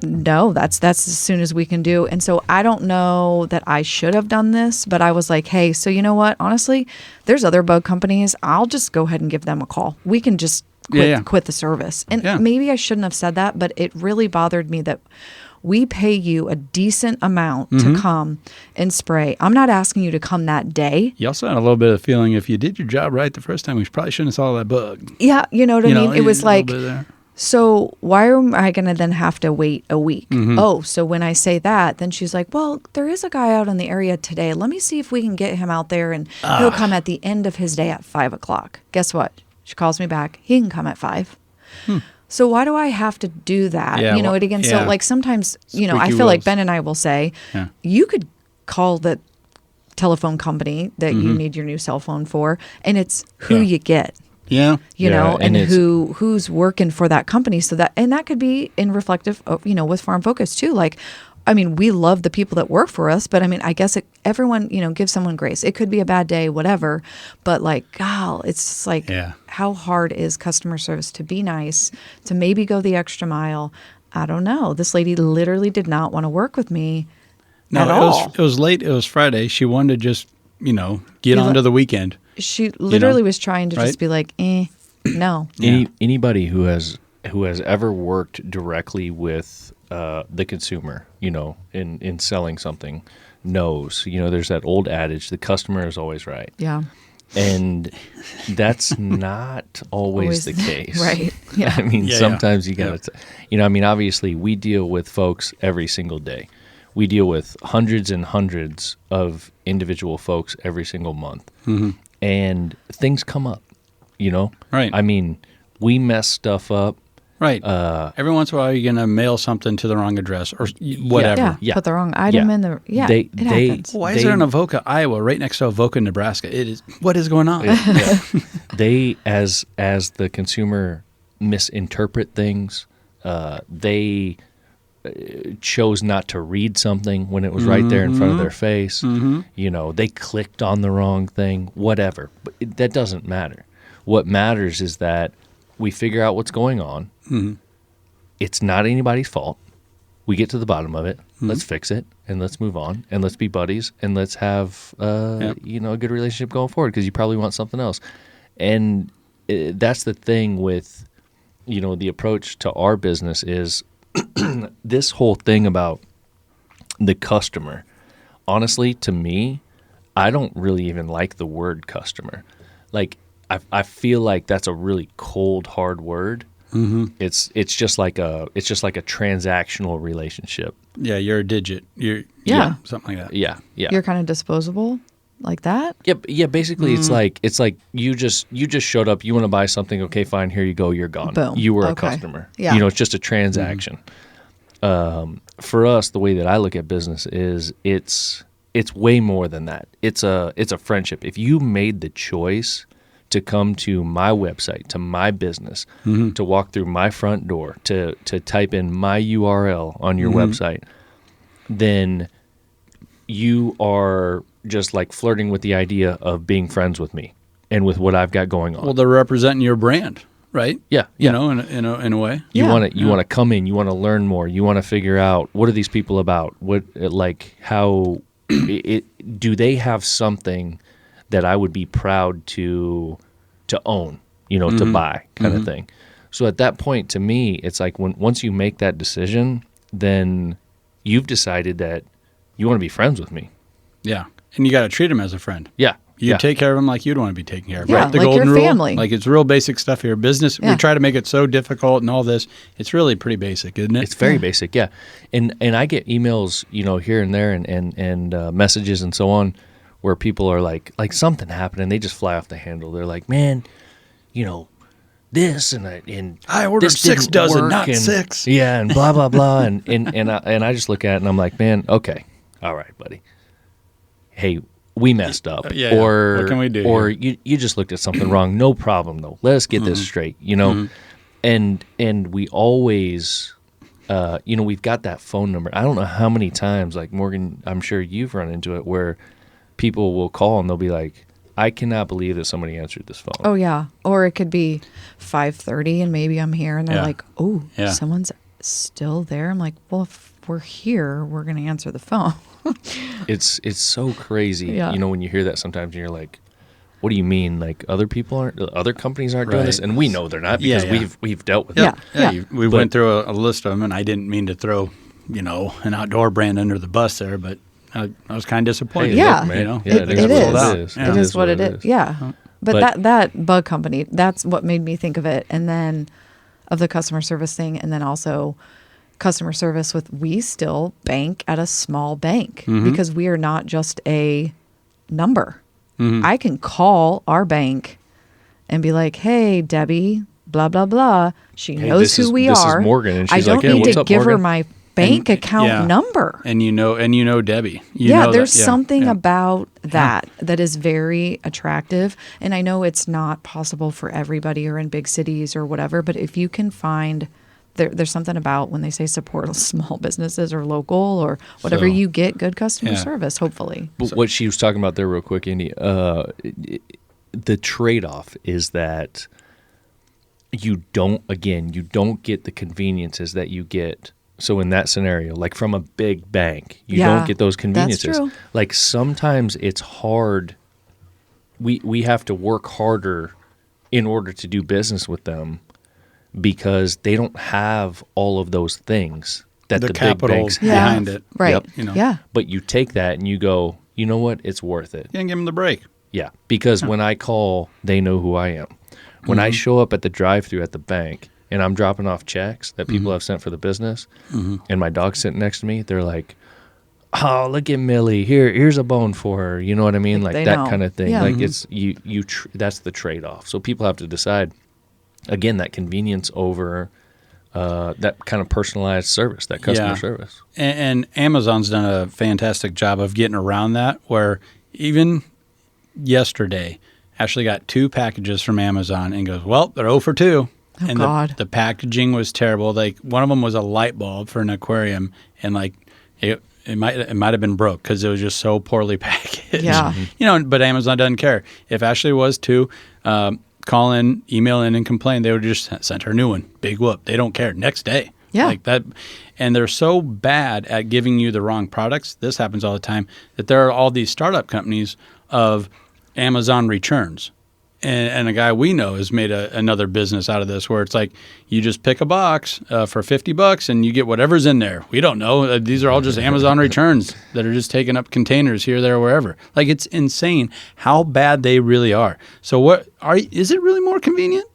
no, that's as soon as we can do. And so I don't know that I should have done this, but I was like, hey, so you know what? Honestly, there's other bug companies. I'll just go ahead and give them a call. We can just quit the service. And maybe I shouldn't have said that, but it really bothered me that we pay you a decent amount to come and spray. I'm not asking you to come that day. You also had a little bit of feeling if you did your job right the first time, we probably shouldn't have saw that bug. Yeah, you know what I mean? It was like, so why am I going to then have to wait a week? Oh, so when I say that, then she's like, well, there is a guy out in the area today. Let me see if we can get him out there, and he'll come at the end of his day at 5 o'clock. Guess what? She calls me back. He can come at 5. So why do I have to do that? So like sometimes, I feel like Ben and I will say, you could call the telephone company that you need your new cell phone for, and it's who you get. Yeah. You know, and who's working for that company. So that could be in reflective of, with Farm Focus too. Like, I mean, we love the people that work for us, but I mean, I guess everyone, gives someone grace. It could be a bad day, whatever. But like, God, it's just like, how hard is customer service to be nice, to maybe go the extra mile? I don't know. This lady literally did not want to work with me at all. It was late. It was Friday. She wanted to just, get on to the weekend. She literally was trying to just be like, no. Anybody who has ever worked directly with the consumer, in selling something, knows. There's that old adage: the customer is always right. Yeah. And that's not always the case, right? Yeah. I mean, sometimes you got to, obviously we deal with folks every single day. We deal with hundreds and hundreds of individual folks every single month. And things come up, Right. I mean, we mess stuff up. Right. Every once in a while, you're going to mail something to the wrong address or whatever. Yeah. Put the wrong item in the. Yeah. It happens. Why is there an Avoca, Iowa, right next to Avoca, Nebraska? What is going on? They, as the consumer, misinterpret things. They chose not to read something when it was right there in front of their face. They clicked on the wrong thing, whatever. But that doesn't matter. What matters is that we figure out what's going on. It's not anybody's fault. We get to the bottom of it. Let's fix it, and let's move on, and let's be buddies, and let's have a good relationship going forward, because you probably want something else. And that's the thing with the approach to our business is this whole thing about the customer. Honestly, to me, I don't really even like the word customer. Like, I feel like that's a really cold, hard word. It's just like a transactional relationship. Yeah, you're a digit. You're something like that. Yeah. You're kind of disposable. like that? Yeah. Basically, it's like you just showed up. You want to buy something? Okay, fine. Here you go. You're gone. Boom. You were a Okay. customer. Yeah. It's just a transaction. For us, the way that I look at business is it's way more than that. It's a friendship. If you made the choice to come to my website, to my business, to walk through my front door, to type in my URL on your website, then you are just like flirting with the idea of being friends with me and with what I've got going on. Well, they're representing your brand, right? Yeah. You know, in a way. You want to come in, you want to learn more, you want to figure out what are these people about? What how do they have something that I would be proud to own, to buy kind of thing. So at that point, to me, it's like once you make that decision, then you've decided that you want to be friends with me. Yeah. And you got to treat them as a friend. Yeah. You take care of them like you'd want to be taken care of. Yeah, right? The like golden your rule. family. Like it's real basic stuff here. Business, Yeah. we try to make it so difficult and all this. It's really pretty basic, isn't it? It's very basic, yeah. And I get emails, here and there and messages and so on where people are like something happened and they just fly off the handle. They're like, man, this and I ordered this 6 didn't dozen, work, not and, 6. Yeah, and blah blah blah, and I just look at it and I'm like, man, okay, all right, buddy. Hey, we messed up, or what can we do? Or you just looked at something wrong. No problem though. Let us get this straight, and we always. We've got that phone number. I don't know how many times, like Morgan, I'm sure you've run into it, where people will call and they'll be like, I cannot believe that somebody answered this phone. Oh, yeah. Or it could be 5:30 and maybe I'm here and they're Yeah. like, oh, Yeah. someone's still there. I'm like, well, if we're here, we're going to answer the phone. It's so crazy, Yeah. when you hear that sometimes and you're like, what do you mean? Like other companies aren't doing this? Right. And we know they're not because Yeah, yeah. we've dealt with Yeah. it. We went through a list of them, and I didn't mean to throw, an outdoor brand under the bus there, but I was kind of disappointed. Hey, Yeah. look, man. You know? Yeah, It is what is. it is. Yeah. It is what it is. Yeah. But that bug company, that's what made me think of it. And then of the customer service thing. And then also customer service we still bank at a small bank because we are not just a number. I can call our bank and be like, hey, Debbie, blah, blah, blah. She knows who we this are. is Morgan. And I she's don't like, yeah, need what's to up, give her Morgan? my bank account number. And you know Debbie. There's something about that is very attractive. And I know it's not possible for everybody or in big cities or whatever, but if you can find there's something about when they say support small businesses or local or whatever, So- you get good customer service, hopefully. But what she was talking about there real quick, Andy, the trade-off is that you don't get the conveniences that you get. So in that scenario, like from a big bank, you don't get those conveniences. That's true. Like sometimes it's hard. We have to work harder in order to do business with them because they don't have all of those things that the big capital banks have. behind it. Right. Yep. Yeah. But you take that and you go, you know what? It's worth it. You can give them the break. Yeah, because when I call, they know who I am. When I show up at the drive-thru at the bank and I'm dropping off checks that people have sent for the business, and my dog's sitting next to me, they're like, "Oh, look at Millie! Here's a bone for her." You know what I mean? Like They that know. kind of thing. Yeah. Like it's that's the trade-off. So people have to decide. Again, that convenience over that kind of personalized service, that customer service. And Amazon's done a fantastic job of getting around that, where even yesterday, Ashley got 2 packages from Amazon and goes, well, they're 0 for 2. Oh, And God. the packaging was terrible. Like one of them was a light bulb for an aquarium, and like it might have been broke because it was just so poorly packaged. Yeah. But Amazon doesn't care. If Ashley was to call in, email in, and complain, they would just send her a new one. Big whoop. They don't care. Next day. Yeah. Like that. And they're so bad at giving you the wrong products. This happens all the time, that there are all these startup companies of Amazon returns. And a guy we know has made another business out of this, where it's like you just pick a box for $50 and you get whatever's in there. We don't know. These are all just Amazon returns that are just taking up containers here, there, wherever. Like it's insane how bad they really are. So is it really more convenient?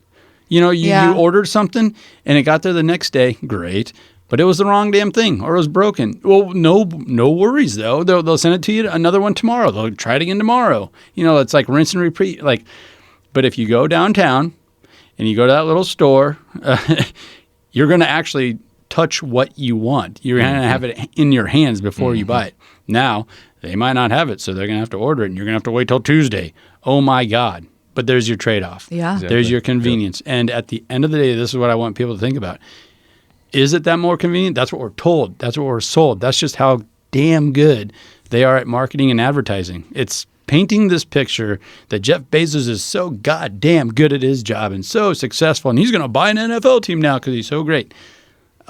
You ordered something and it got there the next day. Great. but it was the wrong damn thing or it was broken. Well, no worries though. They'll send it to you another one tomorrow. They'll try it again tomorrow. It's like rinse and repeat. But if you go downtown and you go to that little store, you're going to actually touch what you want. You're going to have it in your hands before you buy it. Now, they might not have it, so they're going to have to order it, and you're going to have to wait till Tuesday. Oh, my God. But there's your trade-off. Yeah. Exactly. There's your convenience. Yep. And at the end of the day, this is what I want people to think about. Is it that more convenient? That's what we're told. That's what we're sold. That's just how damn good they are at marketing and advertising. It's painting this picture that Jeff Bezos is so goddamn good at his job and so successful, and he's going to buy an NFL team now because he's so great.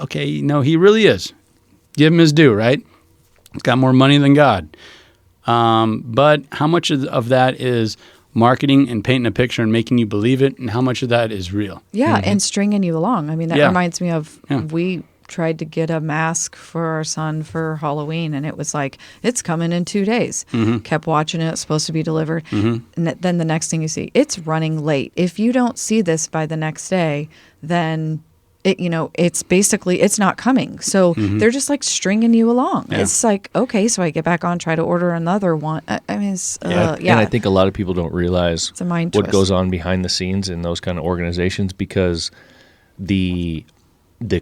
Okay, no, he really is. Give him his due, right? He's got more money than God. But how much of that is marketing and painting a picture and making you believe it, and how much of that is real? Yeah, and stringing you along. I mean, that reminds me of we tried to get a mask for our son for Halloween, and it was like, it's coming in 2 days. Kept watching it. It's supposed to be delivered. And then the next thing you see, it's running late. If you don't see this by the next day, then it's basically, it's not coming. So they're just like stringing you along. Yeah. It's like, okay, so I get back on, try to order another one. I mean, it's, And I think a lot of people don't realize it's a mind what twist. goes on behind the scenes in those kind of organizations, because the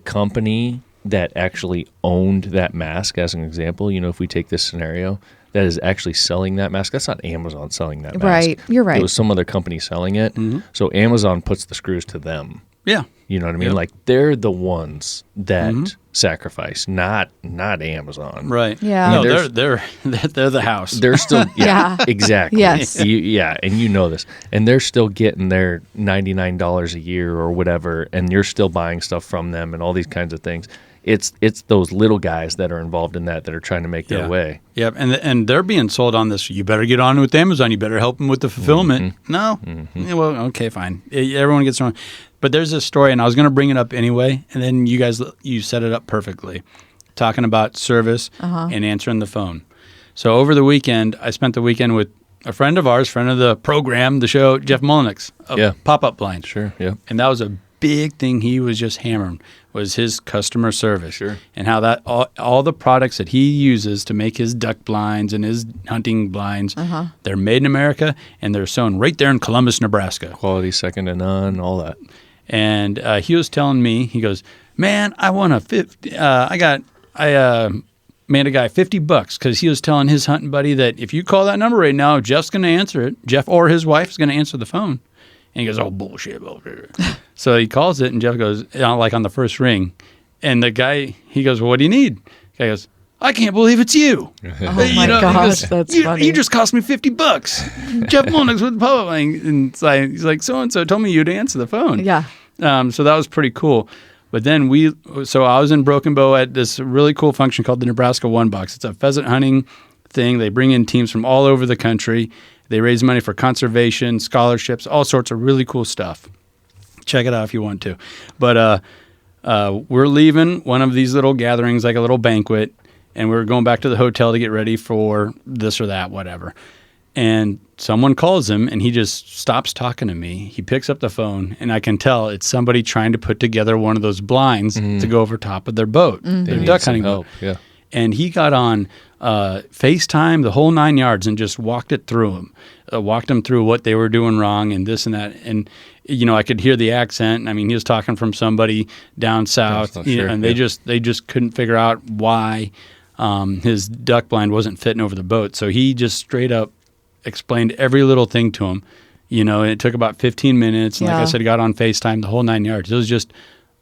company that actually owned that mask, as an example, if we take this scenario, that is actually selling that mask, that's not Amazon selling that mask. Right, you're right. It was some other company selling it. So Amazon puts the screws to them. Yeah. You know what I mean? Yep. Like, they're the ones that sacrifice, not Amazon. Right. Yeah. No, they're the house. They're still, Yeah. exactly. Yes. And you know this. And they're still getting their $99 a year or whatever, and you're still buying stuff from them and all these kinds of things. It's those little guys that are involved in that are trying to make their way. Yep, and they're being sold on this. You better get on with Amazon. You better help them with the fulfillment. No? Yeah, well, okay, fine. Everyone gets on. But there's this story, and I was going to bring it up anyway, and then you set it up perfectly, talking about service and answering the phone. So over the weekend, I spent the weekend with a friend of ours, friend of the program, the show, Jeff Mullenix of Pop-Up Blinds. Sure, yeah. And that was a big thing he was just hammering, was his customer service. Sure. And how that all the products that he uses to make his duck blinds and his hunting blinds, they're made in America, and they're sewn right there in Columbus, Nebraska. Quality second to none, all that. And he was telling me, he goes, man, I won a 50. I made a guy $50 because he was telling his hunting buddy that if you call that number right now, Jeff's going to answer it. Jeff or his wife is going to answer the phone. And he goes, oh, bullshit. So he calls it, and Jeff goes, like on the first ring. And the guy, he goes, well, what do you need? The guy goes, I can't believe it's you. Oh, my gosh, that's funny. You just cost me $50. Jeff Mullenix with the pop-up. And he's like, so-and-so told me you'd answer the phone. Yeah. So that was pretty cool. But then so I was in Broken Bow at this really cool function called the Nebraska One Box. It's a pheasant hunting thing. They bring in teams from all over the country. They raise money for conservation, scholarships, all sorts of really cool stuff. Check it out if you want to. But we're leaving one of these little gatherings, like a little banquet, and we're going back to the hotel to get ready for this or that, whatever. And someone calls him, and he just stops talking to me. He picks up the phone, and I can tell it's somebody trying to put together one of those blinds to go over top of their boat, their duck hunting boat. Yeah. And he got on FaceTime, the whole 9 yards, and just walked it through him. Walked them through what they were doing wrong and this and that. And, I could hear the accent. I mean, he was talking from somebody down south, and they just couldn't figure out why his duck blind wasn't fitting over the boat. So he just straight up explained every little thing to him. And it took about 15 minutes. And like I said, he got on FaceTime, the whole 9 yards. It was just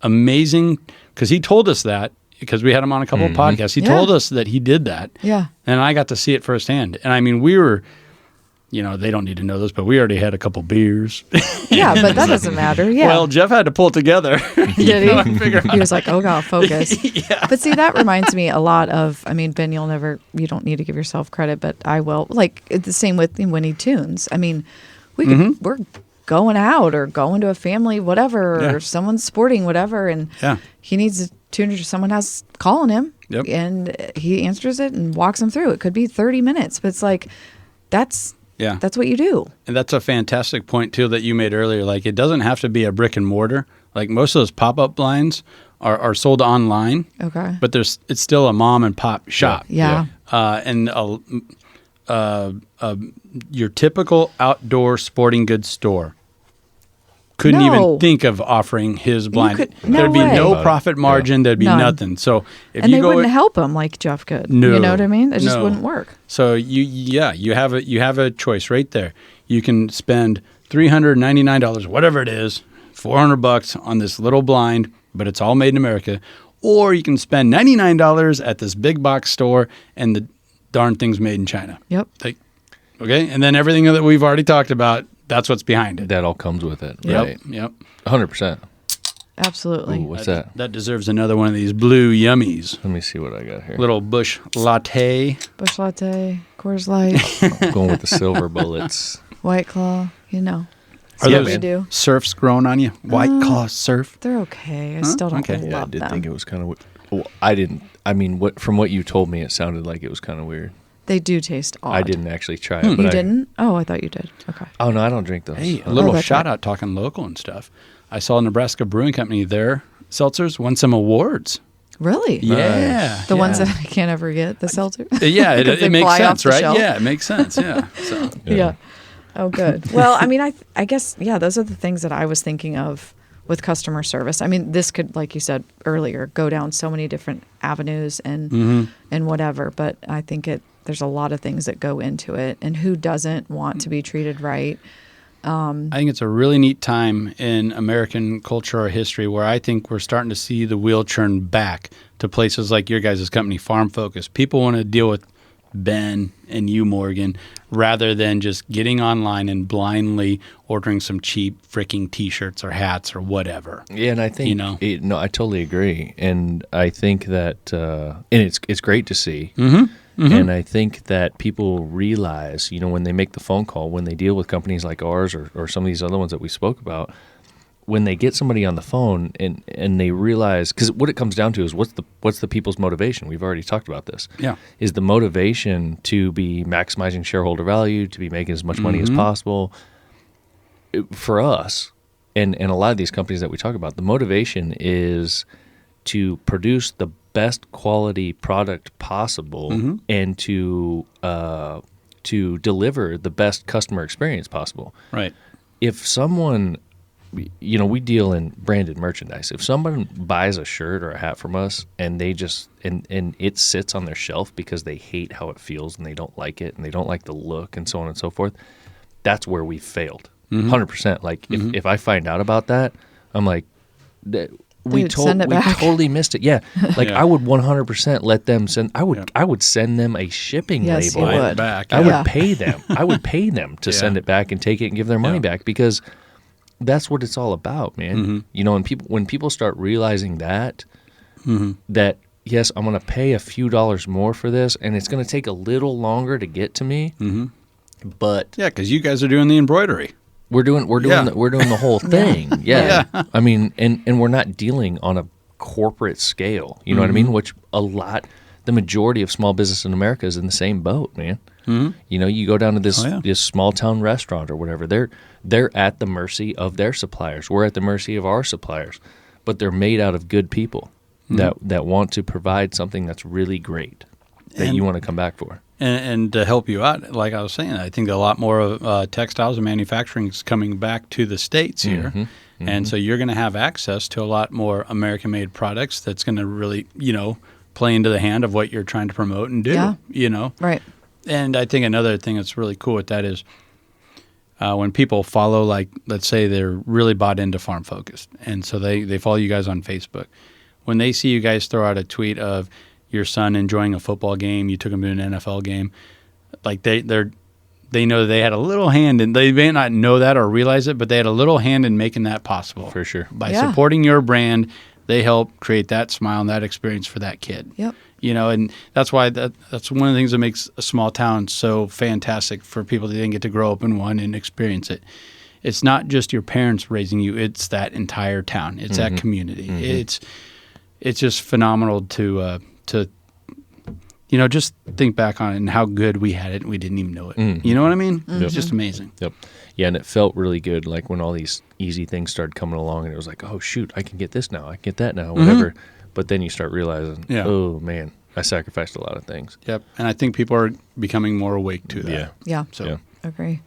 amazing because he told us that. Because we had him on a couple of podcasts. He told us that he did that. Yeah. And I got to see it firsthand. And I mean, we were, they don't need to know this, but we already had a couple beers. Yeah, but that doesn't matter. Yeah. Well, Jeff had to pull it together. Did he? He was like, oh, God, focus. Yeah. But see, that reminds me a lot of, Ben, you don't need to give yourself credit, but I will. Like, it's the same with Winnie Tunes. I mean, we're going out or going to a family, whatever, or someone's sporting, whatever, and he needs a tuner. Someone has calling him, and he answers it and walks him through. It could be 30 minutes, but it's like that's what you do. And that's a fantastic point too that you made earlier. Like, it doesn't have to be a brick and mortar. Like, most of those pop-up blinds are sold online. Okay. But it's still a mom and pop shop. Yeah. And your typical outdoor sporting goods store couldn't even think of offering his blind. There'd be no profit margin. There'd be nothing. So and they wouldn't help him like Jeff could. No, you know what I mean? It just wouldn't work. So you have a choice right there. You can spend $399, whatever it is, $400 on this little blind, but it's all made in America. Or you can spend $99 at this big box store and the darn thing's made in China. Yep. Okay, and then everything that we've already talked about, that's what's behind it. That all comes with it. Yep. Right. Yep. 100%. Absolutely. Ooh, what's that? That deserves another one of these blue yummies. Let me see what I got here. Little Bush Latte. Bush Latte, Coors Light. I'm going with the silver bullets. White Claw, you know. Are What those we do. surfs growing on you? White Claw surf? They're okay. I still don't love Yeah, I did them. think it was kind of. Well, I didn't. I mean, from what you told me, it sounded like it was kind of weird. They do taste odd. I didn't actually try it. But You didn't? Oh, I thought you did. Okay. Oh no, I don't drink those. Hey, a little that's shout right. out talking local and stuff. I saw Nebraska Brewing Company, their seltzers won some awards. Really? Yeah. The ones that I can't ever get, the seltzer? Yeah, Because they it makes fly off sense, the right? shelf? Yeah, it makes sense. Yeah. So Yeah. Oh, good. Well, I mean, I guess, yeah, those are the things that I was thinking of with customer service. I mean, this could, like you said earlier, go down so many different avenues and whatever. But I think there's a lot of things that go into it. And who doesn't want to be treated right? I think it's a really neat time in American culture or history where I think we're starting to see the wheel churn back to places like your guys' company, Farm Focus. People want to deal with Ben and you, Morgan, rather than just getting online and blindly ordering some cheap freaking T-shirts or hats or whatever. Yeah, and I think I totally agree, and I think that and it's great to see. And I think that people realize, when they make the phone call, when they deal with companies like ours or some of these other ones that we spoke about, when they get somebody on the phone and they realize, because what it comes down to is what's the people's motivation? We've already talked about this. Yeah. Is the motivation to be maximizing shareholder value, to be making as much money as possible? For us, and a lot of these companies that we talk about, the motivation is to produce the best quality product possible and to deliver the best customer experience possible. Right. If someone, we deal in branded merchandise. If someone buys a shirt or a hat from us and they just and it sits on their shelf because they hate how it feels and they don't like it and they don't like the look and so on and so forth, that's where we failed. 100%. Like if I find out about that, I'm like, we totally missed it. Yeah. Like I would 100% let them send. I would send them a shipping label. You would. Back. I would pay them. I would pay them to send it back and take it and give their money back, because that's what it's all about, man. When people start realizing that yes, I'm going to pay a few dollars more for this, and it's going to take a little longer to get to me. But Yeah, because you guys are doing the embroidery. we're doing the whole thing. Yeah. I mean, and we're not dealing on a corporate scale. You know what I mean? Which the majority of small business in America is in the same boat, man. You go down to this small town restaurant or whatever. They're at the mercy of their suppliers. We're at the mercy of our suppliers, but they're made out of good people that want to provide something that's really great that you want to come back for. And to help you out, like I was saying, I think a lot more of textiles and manufacturing is coming back to the States here. And so you're going to have access to a lot more American-made products that's going to really, play into the hand of what you're trying to promote and do, Right. And I think another thing that's really cool with that is when people follow, like, let's say they're really bought into Farm Focused, and so they follow you guys on Facebook. When they see you guys throw out a tweet of your son enjoying a football game, you took him to an NFL game, like they know they had a little hand in, they may not know that or realize it, but they had a little hand in making that possible. For sure. By supporting your brand, they help create that smile and that experience for that kid. Yep. And that's why that's one of the things that makes a small town so fantastic for people that didn't get to grow up in one and experience it. It's not just your parents raising you, it's that entire town. It's that community. It's just phenomenal to just think back on it and how good we had it and we didn't even know it. You know what I mean? It's just amazing. Yep. Yeah, and it felt really good, like when all these easy things started coming along, and it was like, oh, shoot, I can get this now. I can get that now, whatever. But then you start realizing, oh, man, I sacrificed a lot of things. Yep. And I think people are becoming more awake to that. Yeah. Yeah. So Agree.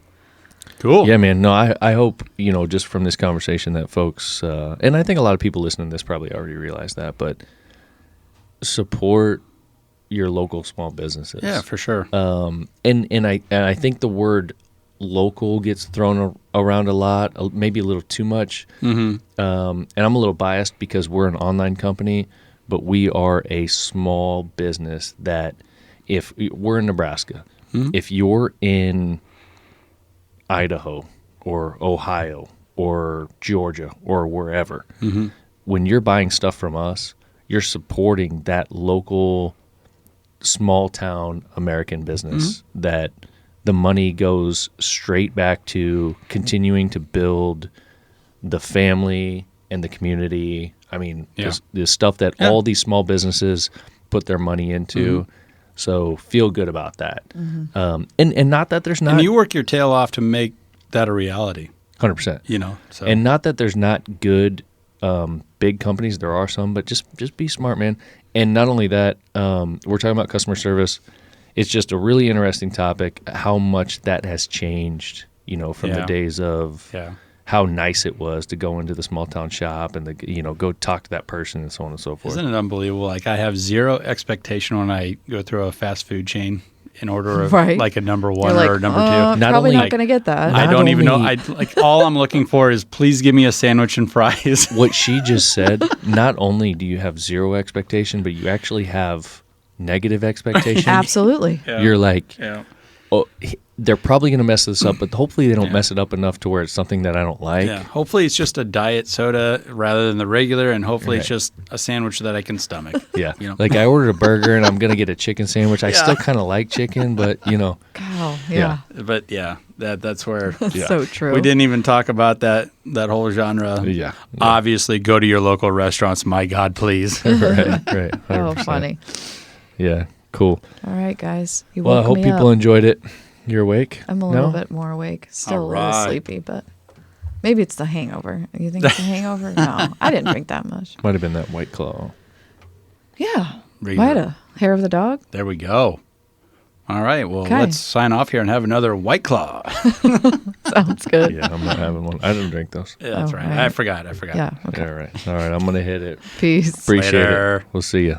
Cool. Yeah, man. No, I hope, just from this conversation that folks, and I think a lot of people listening to this probably already realize that, but support your local small businesses. Yeah, for sure. And I think the word local gets thrown around a lot, maybe a little too much. And I'm a little biased because we're an online company, but we are a small business that if we're in Nebraska, if you're in Idaho or Ohio or Georgia or wherever, when you're buying stuff from us, you're supporting that local small town American business that the money goes straight back to continuing to build the family and the community. I mean, the stuff that all these small businesses put their money into. So feel good about that. And not that there's not... And you work your tail off to make that a reality. 100%. So. And not that there's not good big companies. There are some, but just be smart, man. And not only that, we're talking about customer service. It's just a really interesting topic, how much that has changed, from the days of how nice it was to go into the small town shop and go talk to that person and so on and so forth. Isn't it unbelievable? Like, I have zero expectation when I go through a fast food chain in order of like a number one or number two. Probably not going to get that. I don't even know. All I'm looking for is please give me a sandwich and fries. What she just said, not only do you have zero expectation, but you actually have negative expectation. Absolutely. You're like, oh, they're probably going to mess this up, but hopefully they don't mess it up enough to where it's something that I don't like. Yeah. Hopefully it's just a diet soda rather than the regular, and hopefully it's just a sandwich that I can stomach. Yeah. Like I ordered a burger and I'm going to get a chicken sandwich. I still kind of like chicken, but Wow. Yeah. But that's where That's so true. we didn't even talk about that whole genre. Yeah. Obviously, go to your local restaurants. My God, please. right. 100%. Oh, funny. Yeah. Cool. All right, guys. You Well, I woke hope me people up. enjoyed it. You're awake? I'm a little bit more awake. Still a little sleepy, but maybe it's the hangover. You think it's the hangover? No, I didn't drink that much. Might have been that White Claw. Yeah. Regular. Might have. Hair of the dog? There we go. All right. Well, let's sign off here and have another White Claw. Sounds good. Yeah, I'm not having one. I didn't drink those. Yeah, that's right. Right. I forgot. Yeah. Okay. All right. I'm going to hit it. Peace. Appreciate Later. it. We'll see you.